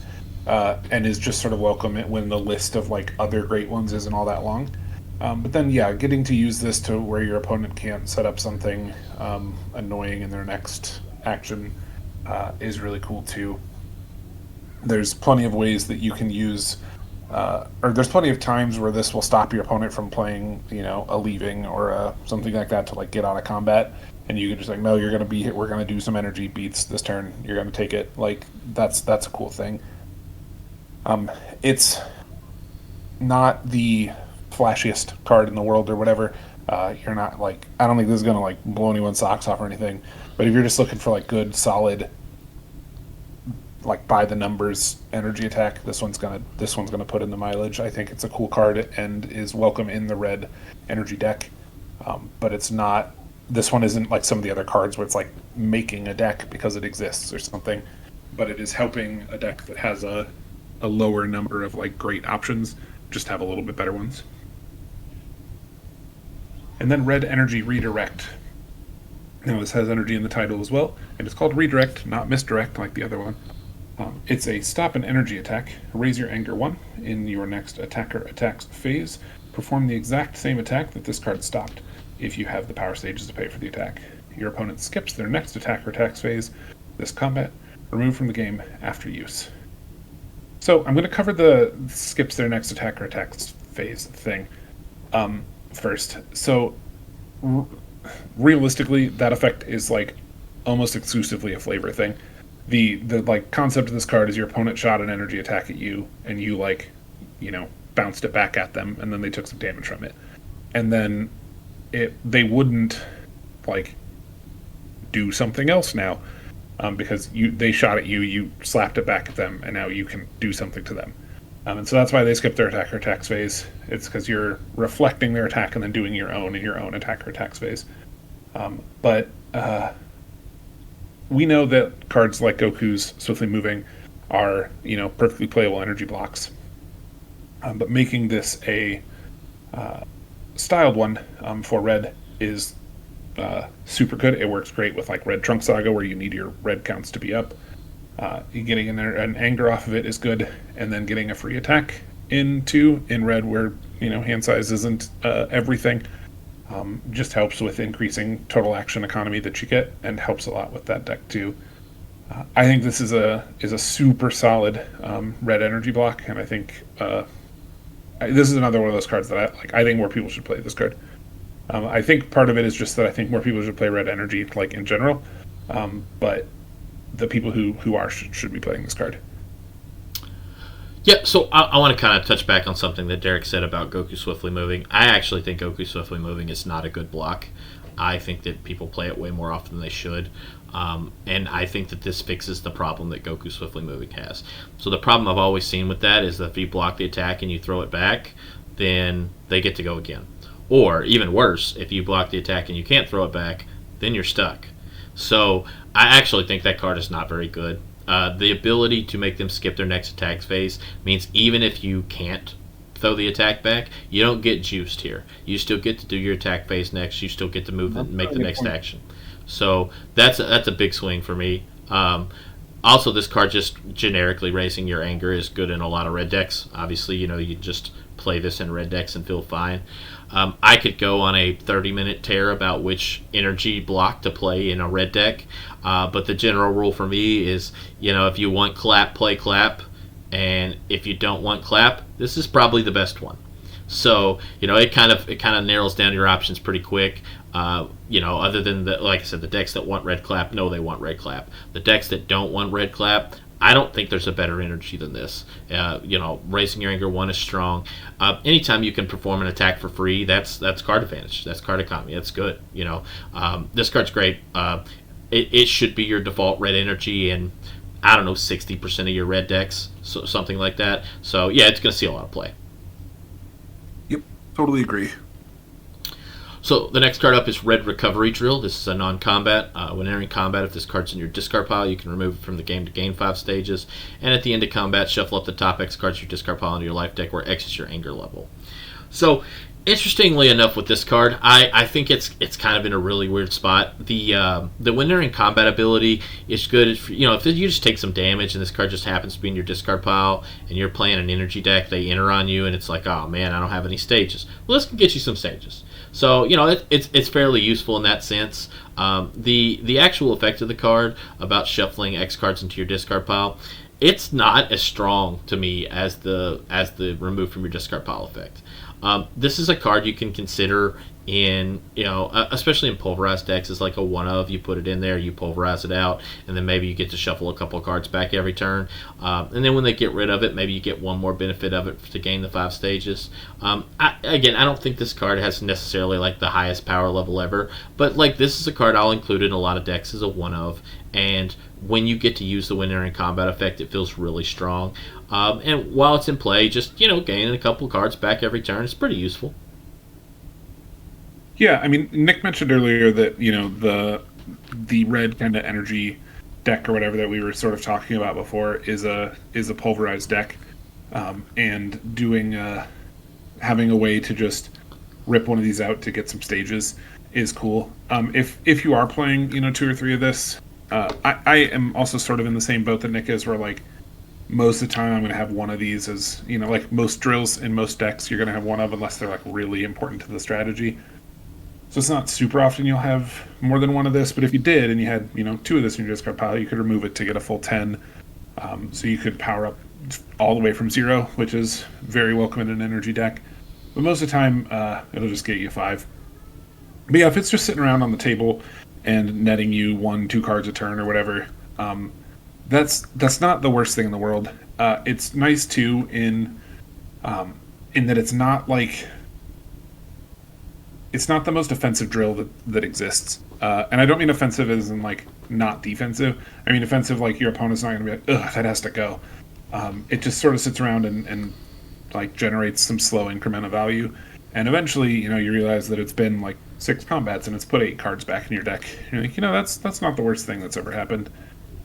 and is just sort of welcome when the list of other great ones isn't all that long. But then, getting to use this to where your opponent can't set up something annoying in their next action is really cool too. There's plenty of ways that you can use, or there's plenty of times where this will stop your opponent from playing, a leaving or something like that to like get out of combat, and you can just like, no, you're gonna be hit. We're gonna do some energy beats this turn. You're gonna take it. Like that's a cool thing. It's not the flashiest card in the world or whatever. You're not like, I don't think this is gonna like blow anyone's socks off or anything. But if you're just looking for like good, solid, like by the numbers energy attack, this one's gonna put in the mileage. I think it's a cool card and is welcome in the red energy deck. But it's not. This one isn't like some of the other cards where it's like making a deck because it exists or something. But it is helping a deck that has a lower number of like great options just have a little bit better ones. And then red energy redirect. Now this has energy in the title as well, and it's called redirect, not misdirect like the other one. It's a stop an energy attack. Raise your anger 1 in your next attacker attacks phase. Perform the exact same attack that this card stopped if you have the power stages to pay for the attack. Your opponent skips their next attack or attacks phase this combat. Remove from the game after use. So I'm going to cover the skips their next attack or attacks phase thing first. So realistically, that effect is like almost exclusively a flavor thing. The like concept of this card is your opponent shot an energy attack at you, and you like, bounced it back at them, and then they took some damage from it, and then they wouldn't like do something else now, because they shot at you, you slapped it back at them, and now you can do something to them. And so that's why they skip their attack or attacks phase. It's because you're reflecting their attack and then doing your own in your own attack or attacks phase. But we know that cards like Goku's Swiftly Moving are, perfectly playable energy blocks. But making this a styled one for red is super good. It works great with like Red Trunk Saga, where you need your red counts to be up. Getting an anger off of it is good, and then getting a free attack in red, where hand size isn't everything, just helps with increasing total action economy that you get, and helps a lot with that deck too. I think this is a super solid red energy block, and I think this is another one of those cards that I like. I think more people should play this card. I think part of it is just that I think more people should play red energy, like in general, but the people who are should be playing this card. Yeah, so I want to kind of touch back on something that Derek said about Goku Swiftly Moving. I actually think Goku Swiftly Moving is not a good block. I think that people play it way more often than they should. And I think that this fixes the problem that Goku Swiftly Moving has. So the problem I've always seen with that is that if you block the attack and you throw it back, then they get to go again. Or, even worse, if you block the attack and you can't throw it back, then you're stuck. So I actually think that card is not very good. The ability to make them skip their next attack phase means even if you can't throw the attack back, you don't get juiced here. You still get to do your attack phase next. You still get to move and make the next action. So that's a big swing for me. Also, this card just generically raising your anger is good in a lot of red decks. Obviously, you just play this in red decks and feel fine. I could go on a 30-minute tear about which energy block to play in a red deck, but the general rule for me is, if you want clap, play clap, and if you don't want clap, this is probably the best one. So, it kind of narrows down your options pretty quick. Other than like I said, the decks that want red clap, no, they want red clap. The decks that don't want red clap, I don't think there's a better energy than this. Raising your anger 1 is strong. Anytime you can perform an attack for free, that's card advantage. That's card economy. That's good. This card's great. It should be your default red energy in, 60% of your red decks, so something like that. So yeah, it's going to see a lot of play. Yep, totally agree. So the next card up is Red Recovery Drill. This is a non-combat. When entering combat, if this card's in your discard pile, you can remove it from the game to gain 5 stages. And at the end of combat, shuffle up the top X cards of your discard pile into your life deck, where X is your anger level. So Interestingly enough, with this card, I think it's kind of in a really weird spot. The Winter in Combat ability is good. If you just take some damage and this card just happens to be in your discard pile and you're playing an energy deck, they enter on you and it's like, oh man, I don't have any stages. Well, this can get you some stages. So it's fairly useful in that sense. The actual effect of the card about shuffling X cards into your discard pile, it's not as strong to me as the remove from your discard pile effect. This is a card you can consider in, especially in pulverized decks, is like a one of. You put it in there, you pulverize it out, and then maybe you get to shuffle a couple of cards back every turn. And then when they get rid of it, maybe you get one more benefit of it to gain the 5 stages. I don't think this card has necessarily like the highest power level ever, but like this is a card I'll include in a lot of decks as a one of. And when you get to use the Winter in Combat effect, it feels really strong. And while it's in play, just gaining a couple of cards back every turn is pretty useful. Yeah, I mean, Nick mentioned earlier that the red kind of energy deck or whatever that we were sort of talking about before is a pulverized deck, and doing having a way to just rip one of these out to get some stages is cool. If you are playing 2 or 3 of this, I am also sort of in the same boat that Nick is, where like most of the time I'm going to have one of these as like most drills in most decks you're going to have one of, unless they're like really important to the strategy. So it's not super often you'll have more than one of this, but if you did and you had 2 of this in your discard pile, you could remove it to get a full 10. So you could power up all the way from 0, which is very welcome in an energy deck. But most of the time, it'll just get you 5. But yeah, if it's just sitting around on the table and netting you 1-2 cards a turn or whatever, that's not the worst thing in the world. It's nice too in that it's not like it's not the most offensive drill that exists. And I don't mean offensive as in like not defensive. I mean offensive like your opponent's not going to be like, ugh, that has to go. It just sort of sits around and like generates some slow increment of value. And eventually, you realize that it's been like 6 combats and it's put 8 cards back in your deck. You're like, that's not the worst thing that's ever happened.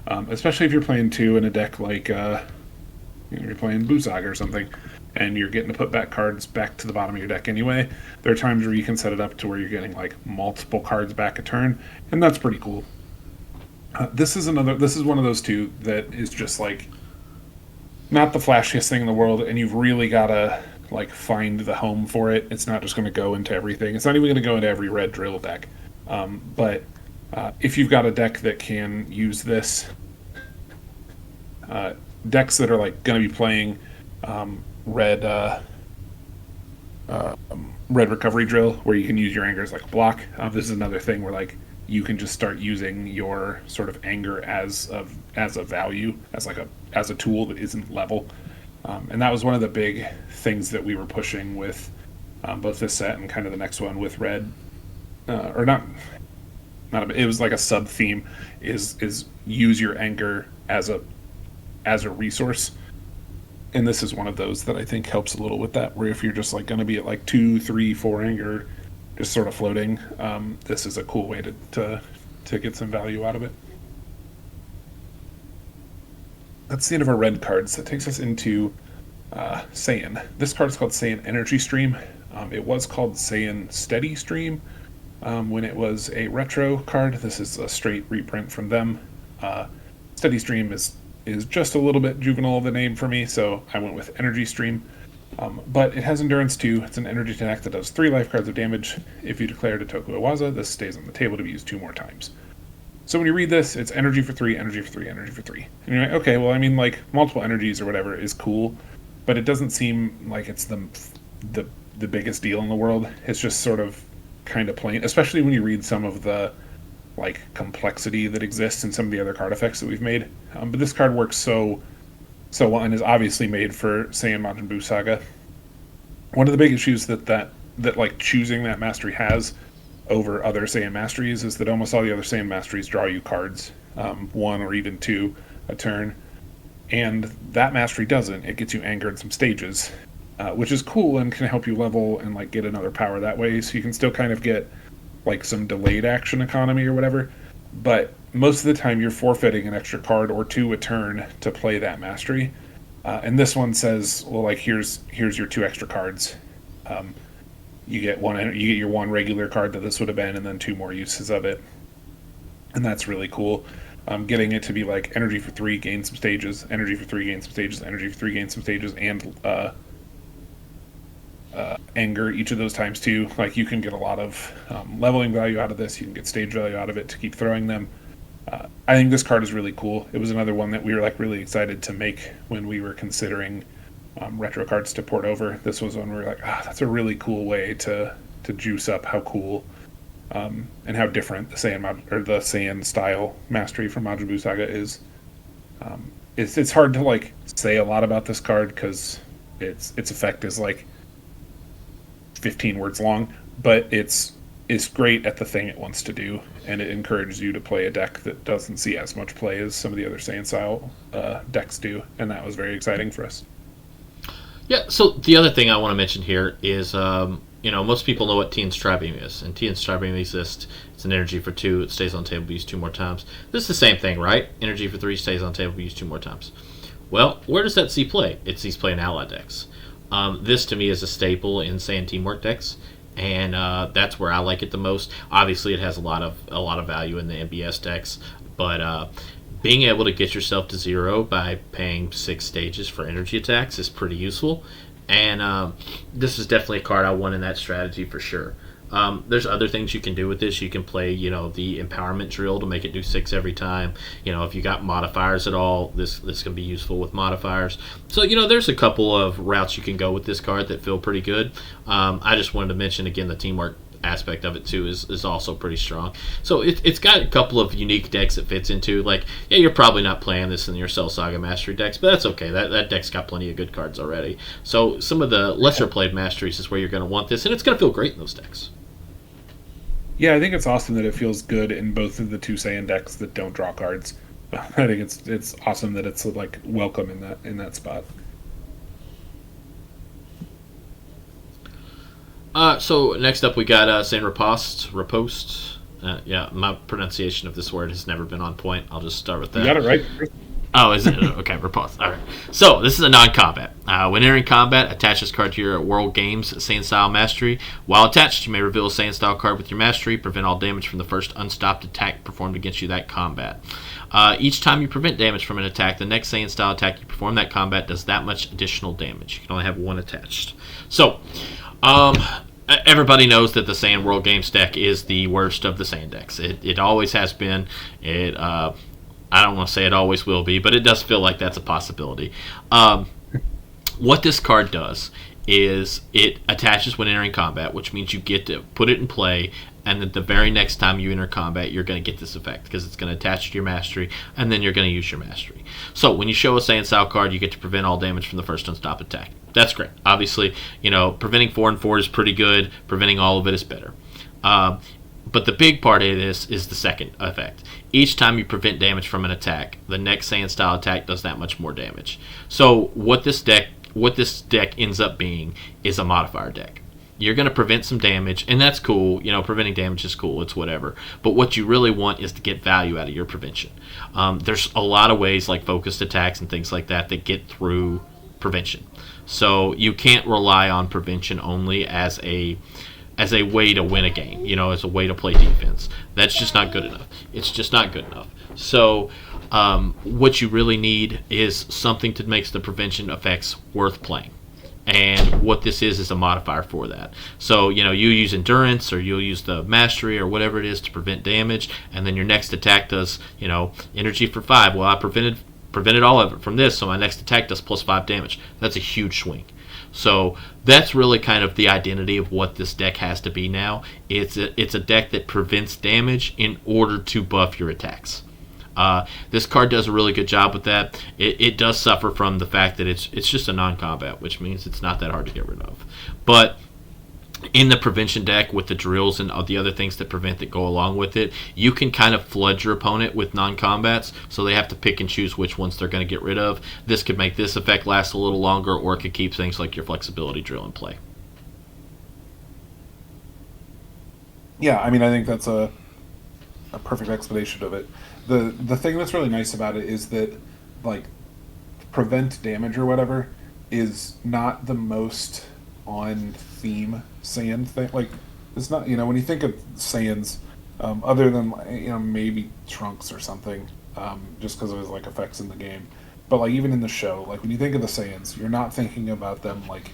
Especially if you're playing 2 in a deck like you're playing Busaga or something, and you're getting to put back cards back to the bottom of your deck anyway. There are times where you can set it up to where you're getting like multiple cards back a turn, and that's pretty cool. This is one of those 2 that is just like not the flashiest thing in the world, and you've really got to like find the home for it. It's not just going to go into everything. It's not even going to go into every red drill deck. But if you've got a deck that can use this, decks that are like going to be playing red recovery drill, where you can use your anger as like a block. This is another thing where like you can just start using your sort of anger as a value, as a tool that isn't level. And that was one of the big things that we were pushing with both this set and kind of the next one with red, or not. It was like a sub theme is use your anger as a resource. And this is one of those that I think helps a little with that, where if you're just like going to be at like 2, 3, 4 anger, just sort of floating, this is a cool way to get some value out of it. That's the end of our red cards. That takes us into Saiyan. This card is called Saiyan Energy Stream. It was called Saiyan Steady Stream when it was a retro card. This is a straight reprint from them. Steady Stream is just a little bit juvenile of a name for me, so I went with Energy Stream. But it has Endurance 2. It's an energy attack that does 3 life cards of damage. If you declare it a Toku Iwaza, this stays on the table to be used 2 more times. So when you read this, it's energy for 3, energy for 3, energy for 3. And you're like, okay, well, I mean, like, multiple energies or whatever is cool, but it doesn't seem like it's the biggest deal in the world. It's just sort of kind of plain, especially when you read some of the like complexity that exists in some of the other card effects that we've made. But this card works so well and is obviously made for Saiyan Majin Buu Saga. One of the big issues that like choosing that mastery has over other Saiyan masteries is that almost all the other Saiyan masteries draw you cards, 1 or even 2 a turn, and that mastery doesn't. It gets you anger in some stages, which is cool and can help you level and like get another power that way, so you can still kind of get like some delayed action economy or whatever, but most of the time you're forfeiting an extra card or 2 a turn to play that mastery. And this one says, well, like here's your 2 extra cards. You get you get your one regular card that this would have been, and then two more uses of it, and that's really cool. Getting it to be like energy for three, gain some stages, energy for three, gain some stages, energy for three, gain some stages, and anger each of those times too. Like you can get a lot of leveling value out of this. You can get stage value out of it to keep throwing them. I think this card is really cool. It was another one that we were like really excited to make when we were considering retro cards to port over. This was one we were like, that's a really cool way to juice up how cool and how different the Saiyan style mastery from Majin Buu Saga is. It's hard to like say a lot about this card because its effect is like 15 words long, but it's great at the thing it wants to do, and it encourages you to play a deck that doesn't see as much play as some of the other Saiyan style decks do, and that was very exciting for us. Yeah, so the other thing I want to mention here is, most people know what Tian's Tri-Beam is, and Tian's Tri-Beam exists. It's an energy for 2, it stays on table, used 2 more times. This is the same thing, right? Energy for 3, stays on table, used 2 more times. Well, where does that see play? It sees play in ally decks. This, to me, is a staple in Saiyan Teamwork decks, and that's where I like it the most. Obviously, it has a lot of value in the MBS decks, but being able to get yourself to 0 by paying 6 stages for energy attacks is pretty useful, and this is definitely a card I want in that strategy for sure. There's other things you can do with this. You can play, the empowerment drill to make it do 6 every time. If you got modifiers at all, this can be useful with modifiers. So, there's a couple of routes you can go with this card that feel pretty good. I just wanted to mention, again, the teamwork aspect of it too is also pretty strong. So it's got a couple of unique decks it fits into. Like, yeah, you're probably not playing this in your Cell Saga Mastery decks, but that's okay. That deck's got plenty of good cards already. So some of the lesser played Masteries is where you're going to want this, and it's going to feel great in those decks. Yeah, I think it's awesome that it feels good in both of the two Saiyan decks that don't draw cards. I think it's awesome that it's like welcome in that spot. So next up we got Saint Riposte. Yeah, my pronunciation of this word has never been on point. I'll just start with that. You got it right. Oh, is it? Okay, Riposte. All right. So this is a non-combat. When entering combat, attach this card to your World Games Saiyan Style Mastery. While attached, you may reveal a Saiyan Style card with your Mastery. Prevent all damage from the first unstopped attack performed against you that combat. Each time you prevent damage from an attack, the next Saiyan Style attack you perform that combat does that much additional damage. You can only have one attached. So, everybody knows that the Saiyan World Games deck is the worst of the Saiyan decks. It always has been. I don't want to say it always will be, but it does feel like that's a possibility. What this card does is it attaches when entering combat, which means you get to put it in play, and then the very next time you enter combat, you're going to get this effect because it's going to attach to your Mastery, and then you're going to use your Mastery. So when you show a Saiyan Style card, you get to prevent all damage from the first unstopped attack. That's great. Obviously, preventing 4 and 4 is pretty good. Preventing all of it is better. But the big part of this is the second effect. Each time you prevent damage from an attack, the next Saiyan Style attack does that much more damage. So what this deck ends up being is a modifier deck. You're going to prevent some damage, and that's cool. Preventing damage is cool. It's whatever. But what you really want is to get value out of your prevention. There's a lot of ways, like focused attacks and things like that get through prevention. So you can't rely on prevention only as a way to win a game, as a way to play defense. That's just not good enough. It's just not good enough. So what you really need is something that makes the prevention effects worth playing. And what this is a modifier for that. So, you use endurance, or you'll use the mastery or whatever it is to prevent damage, and then your next attack does, energy for 5. Well, I prevented all of it from this, so my next attack does plus 5 damage. That's a huge swing. So that's really kind of the identity of what this deck has to be now. It's a deck that prevents damage in order to buff your attacks. This card does a really good job with that. It does suffer from the fact that it's just a non-combat, which means it's not that hard to get rid of. But in the prevention deck with the drills and the other things that prevent that go along with it, you can kind of flood your opponent with non-combats, so they have to pick and choose which ones they're going to get rid of. This could make this effect last a little longer, or it could keep things like your flexibility drill in play. Yeah, I mean, I think that's a perfect explanation of it. The thing that's really nice about it is that, like, prevent damage or whatever is not the most on theme Saiyan thing. Like, it's not, when you think of Saiyans, other than, maybe Trunks or something, just because of his, like, effects in the game. But, like, even in the show, like, when you think of the Saiyans, you're not thinking about them, like,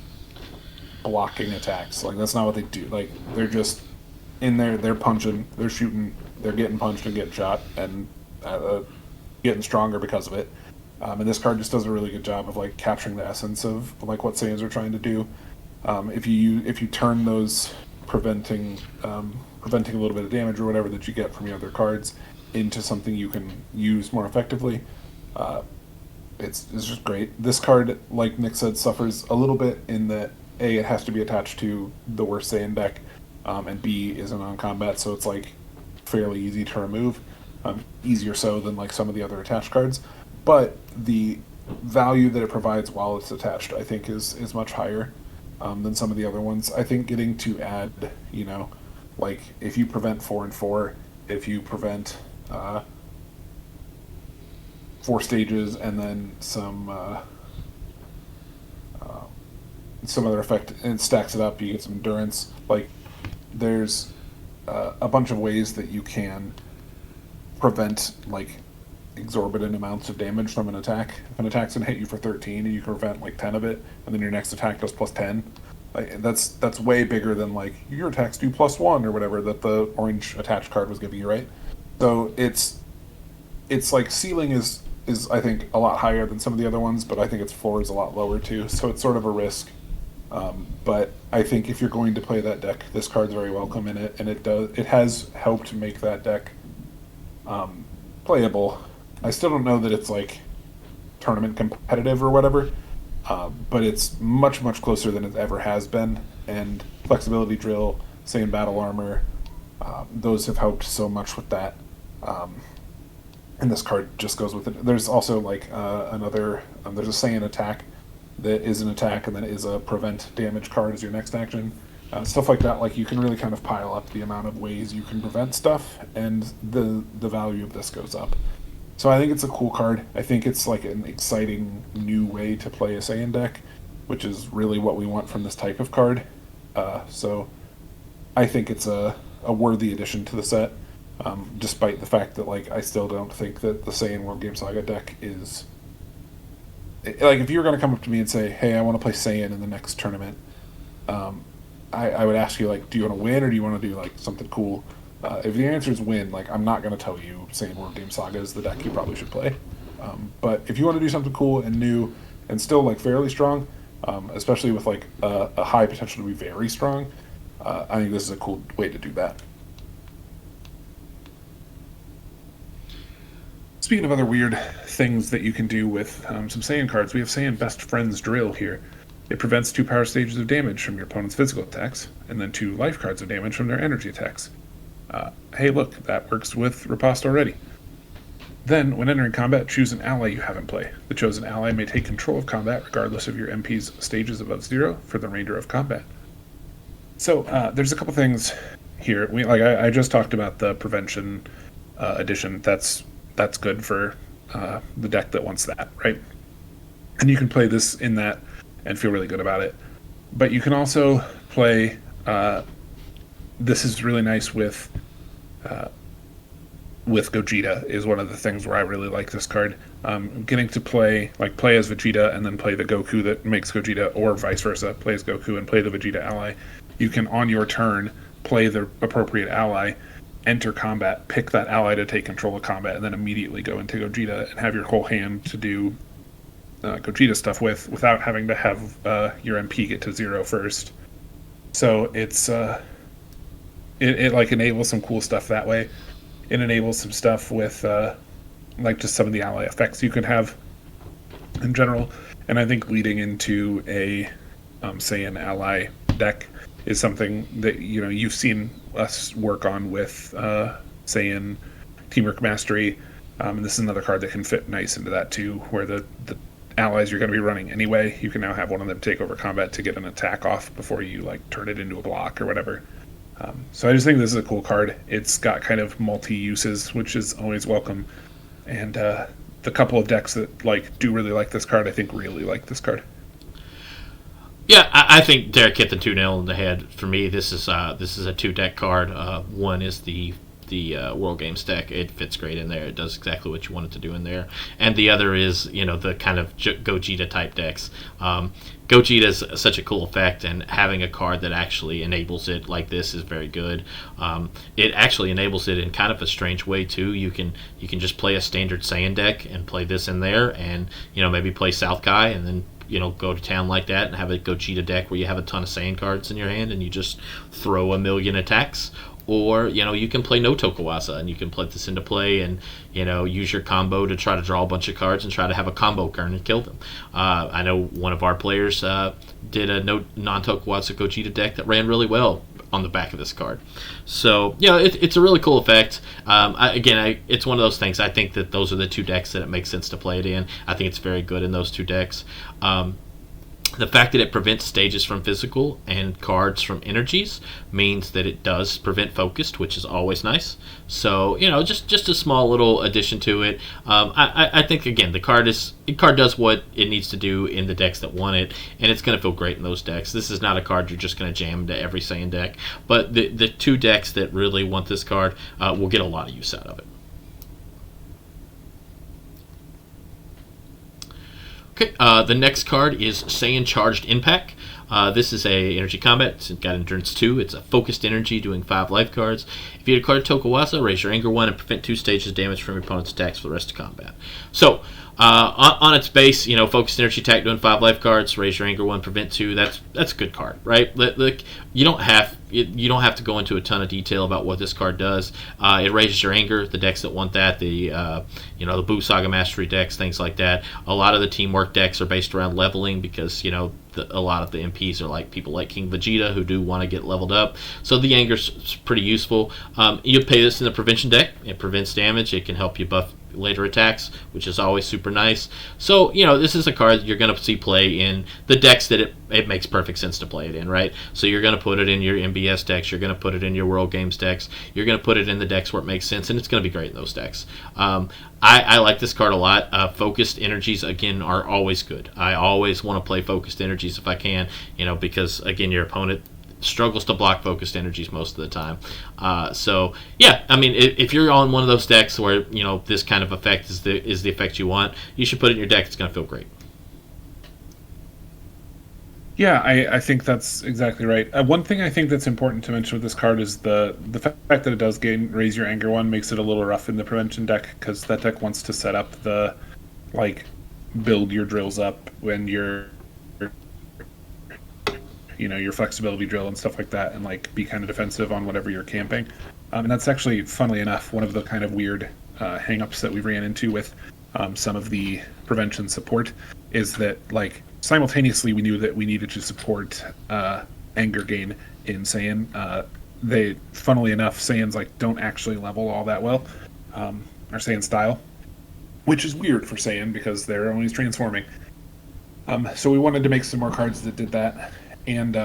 blocking attacks. Like, that's not what they do. Like, they're just in there, they're punching, they're shooting, they're getting punched and getting shot, and getting stronger because of it. And this card just does a really good job of like capturing the essence of like what Saiyans are trying to do. If you turn those preventing a little bit of damage or whatever that you get from your other cards into something you can use more effectively, uh, it's just great. This card, like Nick said, suffers a little bit in that A, it has to be attached to the worst Saiyan deck, and B, is a non-combat, so it's like fairly easy to remove, easier so than like some of the other attached cards. But the value that it provides while it's attached, I think, is much higher than some of the other ones. I think getting to add, like if you prevent 4 and 4, if you prevent 4 stages, and then some other effect, and stacks it up, you get some endurance. Like, there's a bunch of ways that you can prevent like exorbitant amounts of damage from an attack. If an attack's gonna hit you for 13 and you can prevent like 10 of it, and then your next attack does +10, like that's way bigger than like your attacks do +1 or whatever that the orange attached card was giving you, right? So it's like ceiling is I think a lot higher than some of the other ones, but I think its floor is a lot lower too. So it's sort of a risk. But I think if you're going to play that deck, this card's very welcome in it, and it has helped make that deck playable. I still don't know that it's like tournament competitive or whatever, but it's much closer than it ever has been. And flexibility drill, Saiyan battle armor, those have helped so much with that. And this card just goes with it. There's also like there's a Saiyan attack that is an attack and then is a prevent damage card as your next action. Stuff like that, like you can really kind of pile up the amount of ways you can prevent stuff, and the value of this goes up. So I think it's a cool card. I think it's like an exciting new way to play a Saiyan deck, which is really what we want from this type of card. So I think it's a worthy addition to the set, despite the fact that like I still don't think that the Saiyan World Game Saga deck is... Like, if you were going to come up to me and say, hey, I want to play Saiyan in the next tournament, I would ask you, like, do you want to win or do you want to do, like, something cool? If the answer is win, like, I'm not going to tell you Saiyan World Game Saga is the deck you probably should play. But if you want to do something cool and new and still, like, fairly strong, especially with, like, a high potential to be very strong, I think this is a cool way to do that. Speaking of other weird things that you can do with some Saiyan cards, we have Saiyan Best Friends Drill here. It prevents 2 power stages of damage from your opponent's physical attacks, and then 2 life cards of damage from their energy attacks. Hey look, that works with Riposte already. Then, when entering combat, choose an ally you have in play. The chosen ally may take control of combat regardless of your MP's stages above 0 for the remainder of combat. So, there's a couple things here. I just talked about the prevention addition. That's good for the deck that wants that, right? And you can play this in that and feel really good about it. But you can also play... this is really nice with Gogeta is one of the things where I really like this card. Getting to play as Vegeta and then play the Goku that makes Gogeta, or vice versa, play as Goku and play the Vegeta ally. You can, on your turn, play the appropriate ally, enter combat, pick that ally to take control of combat, and then immediately go into Gogeta and have your whole hand to do Gogeta stuff without having to have your MP get to 0 first. So it's it like enables some cool stuff that way. It enables some stuff with like just some of the ally effects you can have in general. And I think leading into a Saiyan ally deck is something that you've seen us work on with Saiyan Teamwork Mastery, and this is another card that can fit nice into that too, where the allies you're going to be running anyway, you can now have one of them take over combat to get an attack off before you like turn it into a block or whatever. So I just think this is a cool card. It's got kind of multi-uses, which is always welcome, and the couple of decks that do really like this card, I think really like this card. Yeah, I think Derek hit the two nail on the head. For me, this is a two deck card. One is the World Games deck. It fits great in there. It does exactly what you want it to do in there. And the other is the kind of Gogeta type decks. Gogeta is such a cool effect, and having a card that actually enables it like this is very good. It actually enables it in kind of a strange way too. You can just play a standard Saiyan deck and play this in there, and maybe play South Kai, and then go to town like that and have a Gogeta deck where you have a ton of Saiyan cards in your hand and you just throw a million attacks. Or you can play no Tokuwasa and you can put this into play and use your combo to try to draw a bunch of cards and try to have a combo turn and kill them. I know one of our players did a no non Tokuwasa Gogeta deck that ran really well on the back of this card. So it's a really cool effect. It's one of those things. I think that those are the two decks that it makes sense to play it in. I think it's very good in those two decks. The fact that it prevents stages from physical and cards from energies means that it does prevent focused, which is always nice. So just a small little addition to it. I think again the card does what it needs to do in the decks that want it, and it's going to feel great in those decks. This is not a card you're just going to jam into every Saiyan deck, but the two decks that really want this card will get a lot of use out of it. Okay, the next card is Saiyan Charged Impact. This is a energy combat. It's got endurance 2. It's a focused energy doing 5 life cards. If you declare Tokuwasa, raise your anger 1 and prevent 2 stages damage from your opponent's attacks for the rest of combat. So, on its base, focused energy attack doing 5 life cards, raise your anger 1, prevent 2. That's a good card, right? You don't have to go into a ton of detail about what this card does. It raises your anger. The decks that want that, the Buu Saga Mastery decks, things like that. A lot of the teamwork decks are based around leveling because a lot of the MPs are like people like King Vegeta who do want to get leveled up. So the anger's pretty useful. You play this in the prevention deck. It prevents damage. It can help you buff later attacks, which is always super nice. So this is a card that you're going to see play in the decks that it makes perfect sense to play it in, right? So you're going to put it in your MBS decks, you're going to put it in your World Games decks, you're going to put it in the decks where it makes sense, and it's going to be great in those decks. I like this card a lot. Focused energies, again, are always good. I always want to play focused energies if I can, because again, your opponent struggles to block focused energies most of the time. If you're on one of those decks where this kind of effect is the effect you want, you should put it in your deck. It's going to feel great. Yeah, I think that's exactly right. One thing I think that's important to mention with this card is the fact that it does raise your anger 1 makes it a little rough in the prevention deck, because that deck wants to set up the build your drills up when your flexibility drill and stuff like that, and be kind of defensive on whatever you're camping. And that's actually, funnily enough, one of the kind of weird hang-ups that we ran into with some of the prevention support is that simultaneously we knew that we needed to support anger gain in Saiyan. Funnily enough, Saiyans don't actually level all that well, or Saiyan style, which is weird for Saiyan because they're always transforming. So we wanted to make some more cards that did that. And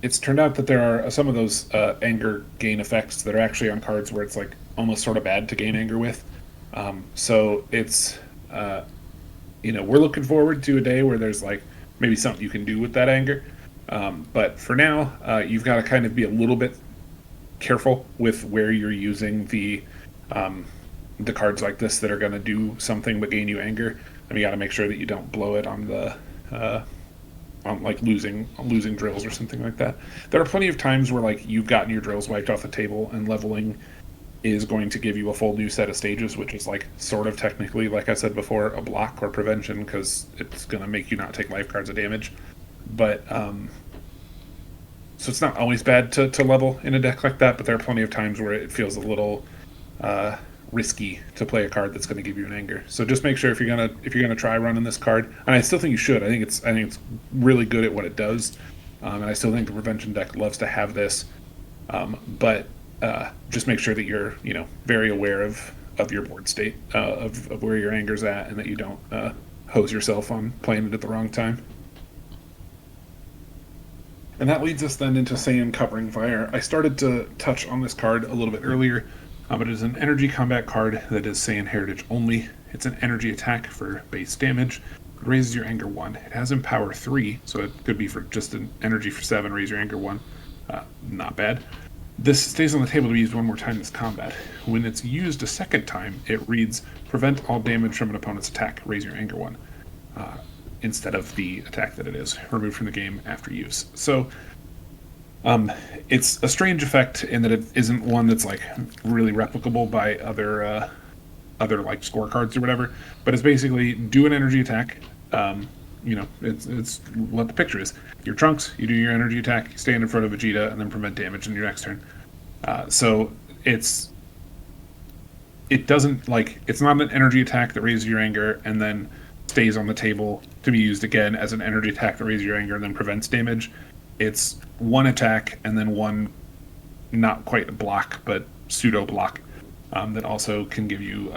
it's turned out that there are some of those anger gain effects that are actually on cards where it's almost sort of bad to gain anger with. So it's, we're looking forward to a day where there's maybe something you can do with that anger. But for now, you've got to kind of be a little bit careful with where you're using the cards like this that are going to do something but gain you anger. And you got to make sure that you don't blow it on the losing drills or something like that. There are plenty of times where you've gotten your drills wiped off the table and leveling is going to give you a full new set of stages, which is sort of technically, like I said before, a block or prevention because it's going to make you not take life cards of damage. But so it's not always bad to level in a deck like that, but there are plenty of times where it feels a little risky to play a card that's going to give you an anger. So just make sure if you're gonna try running this card, and I still think you should. I think it's really good at what it does, and I still think the prevention deck loves to have this. But just make sure that you're very aware of your board state, of where your anger's at, and that you don't hose yourself on playing it at the wrong time. And that leads us then into Saiyan Covering Fire. I started to touch on this card a little bit earlier. But it is an energy combat card that is Saiyan Heritage only. It's an energy attack for base damage. raises your anger 1. It has Empower 3, so it could be for just an energy for 7, raise your anger 1. Not bad. This stays on the table to be used one more time this combat. When it's used a second time, it reads, prevent all damage from an opponent's attack, raise your anger 1, instead of the attack that it is, removed from the game after use. So, it's a strange effect in that it isn't one that's like really replicable by other like scorecards or whatever, but it's basically do an energy attack. It's what the picture is. Your Trunks, you do your energy attack, you stand in front of Vegeta, and then prevent damage in your next turn. So it's not an energy attack that raises your anger and then stays on the table to be used again as an energy attack that raises your anger and then prevents damage. It's one attack and then one not quite a block, but pseudo block that also can give you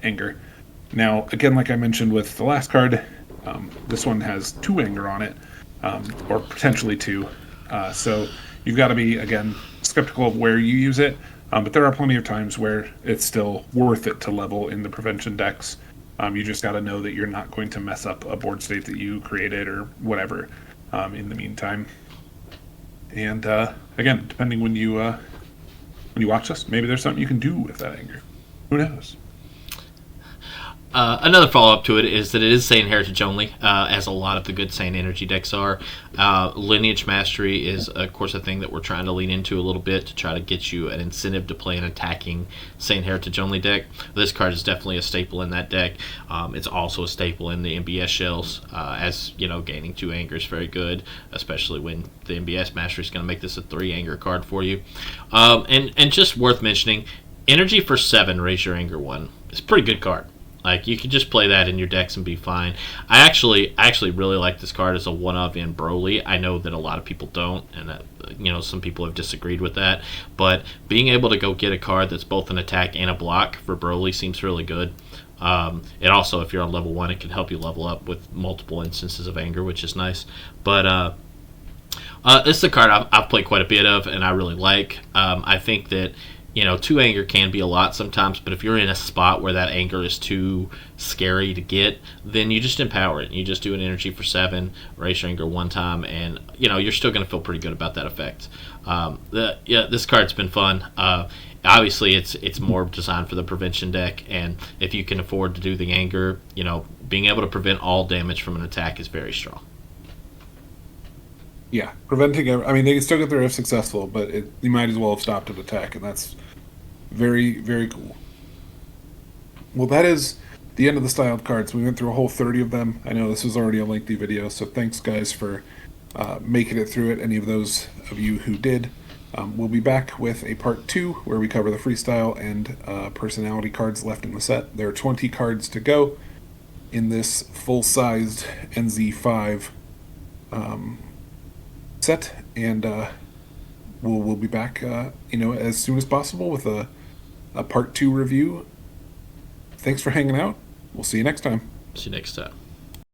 anger. Now, again, like I mentioned with the last card, this one has 2 anger on it, or potentially 2. So you've got to be, again, skeptical of where you use it, but there are plenty of times where it's still worth it to level in the prevention decks. You just got to know that you're not going to mess up a board state that you created or whatever in the meantime. And again, depending when you watch this, maybe there's something you can do with that anger. Who knows? Another follow-up to it is that it is Saiyan Heritage only, as a lot of the good Saiyan Energy decks are. Lineage Mastery is, of course, a thing that we're trying to lean into a little bit to try to get you an incentive to play an attacking Saiyan Heritage only deck. This card is definitely a staple in that deck. It's also a staple in the MBS shells, as, gaining 2 anger is very good, especially when the MBS Mastery is going to make this a 3 anger card for you. And just worth mentioning, Energy for 7, raise your anger 1. It's a pretty good card. Like, you can just play that in your decks and be fine. I actually really like this card as a one-of in Broly. I know that a lot of people don't, and some people have disagreed with that. But being able to go get a card that's both an attack and a block for Broly seems really good. It also, if you're on level 1, it can help you level up with multiple instances of anger, which is nice. But this is a card I've played quite a bit of, and I really like. I think that 2 anger can be a lot sometimes, but if you're in a spot where that anger is too scary to get, then you just empower it. You just do an energy for 7, raise your anger 1 time, and you're still going to feel pretty good about that effect. This card's been fun. Obviously, it's more designed for the prevention deck, and if you can afford to do the anger, being able to prevent all damage from an attack is very strong. Yeah, preventing. I mean, they can still get there if successful, but you might as well have stopped an attack, and that's very, very cool. Well, that is the end of the styled cards. We went through a whole 30 of them. I know this was already a lengthy video, so thanks, guys, for making it through it. Any of those of you who did. We'll be back with a part 2 where we cover the freestyle and personality cards left in the set. There are 20 cards to go in this full-sized NZ5 set, and we'll be back as soon as possible with a part 2 review. Thanks for hanging out. We'll see you next time. See you next time.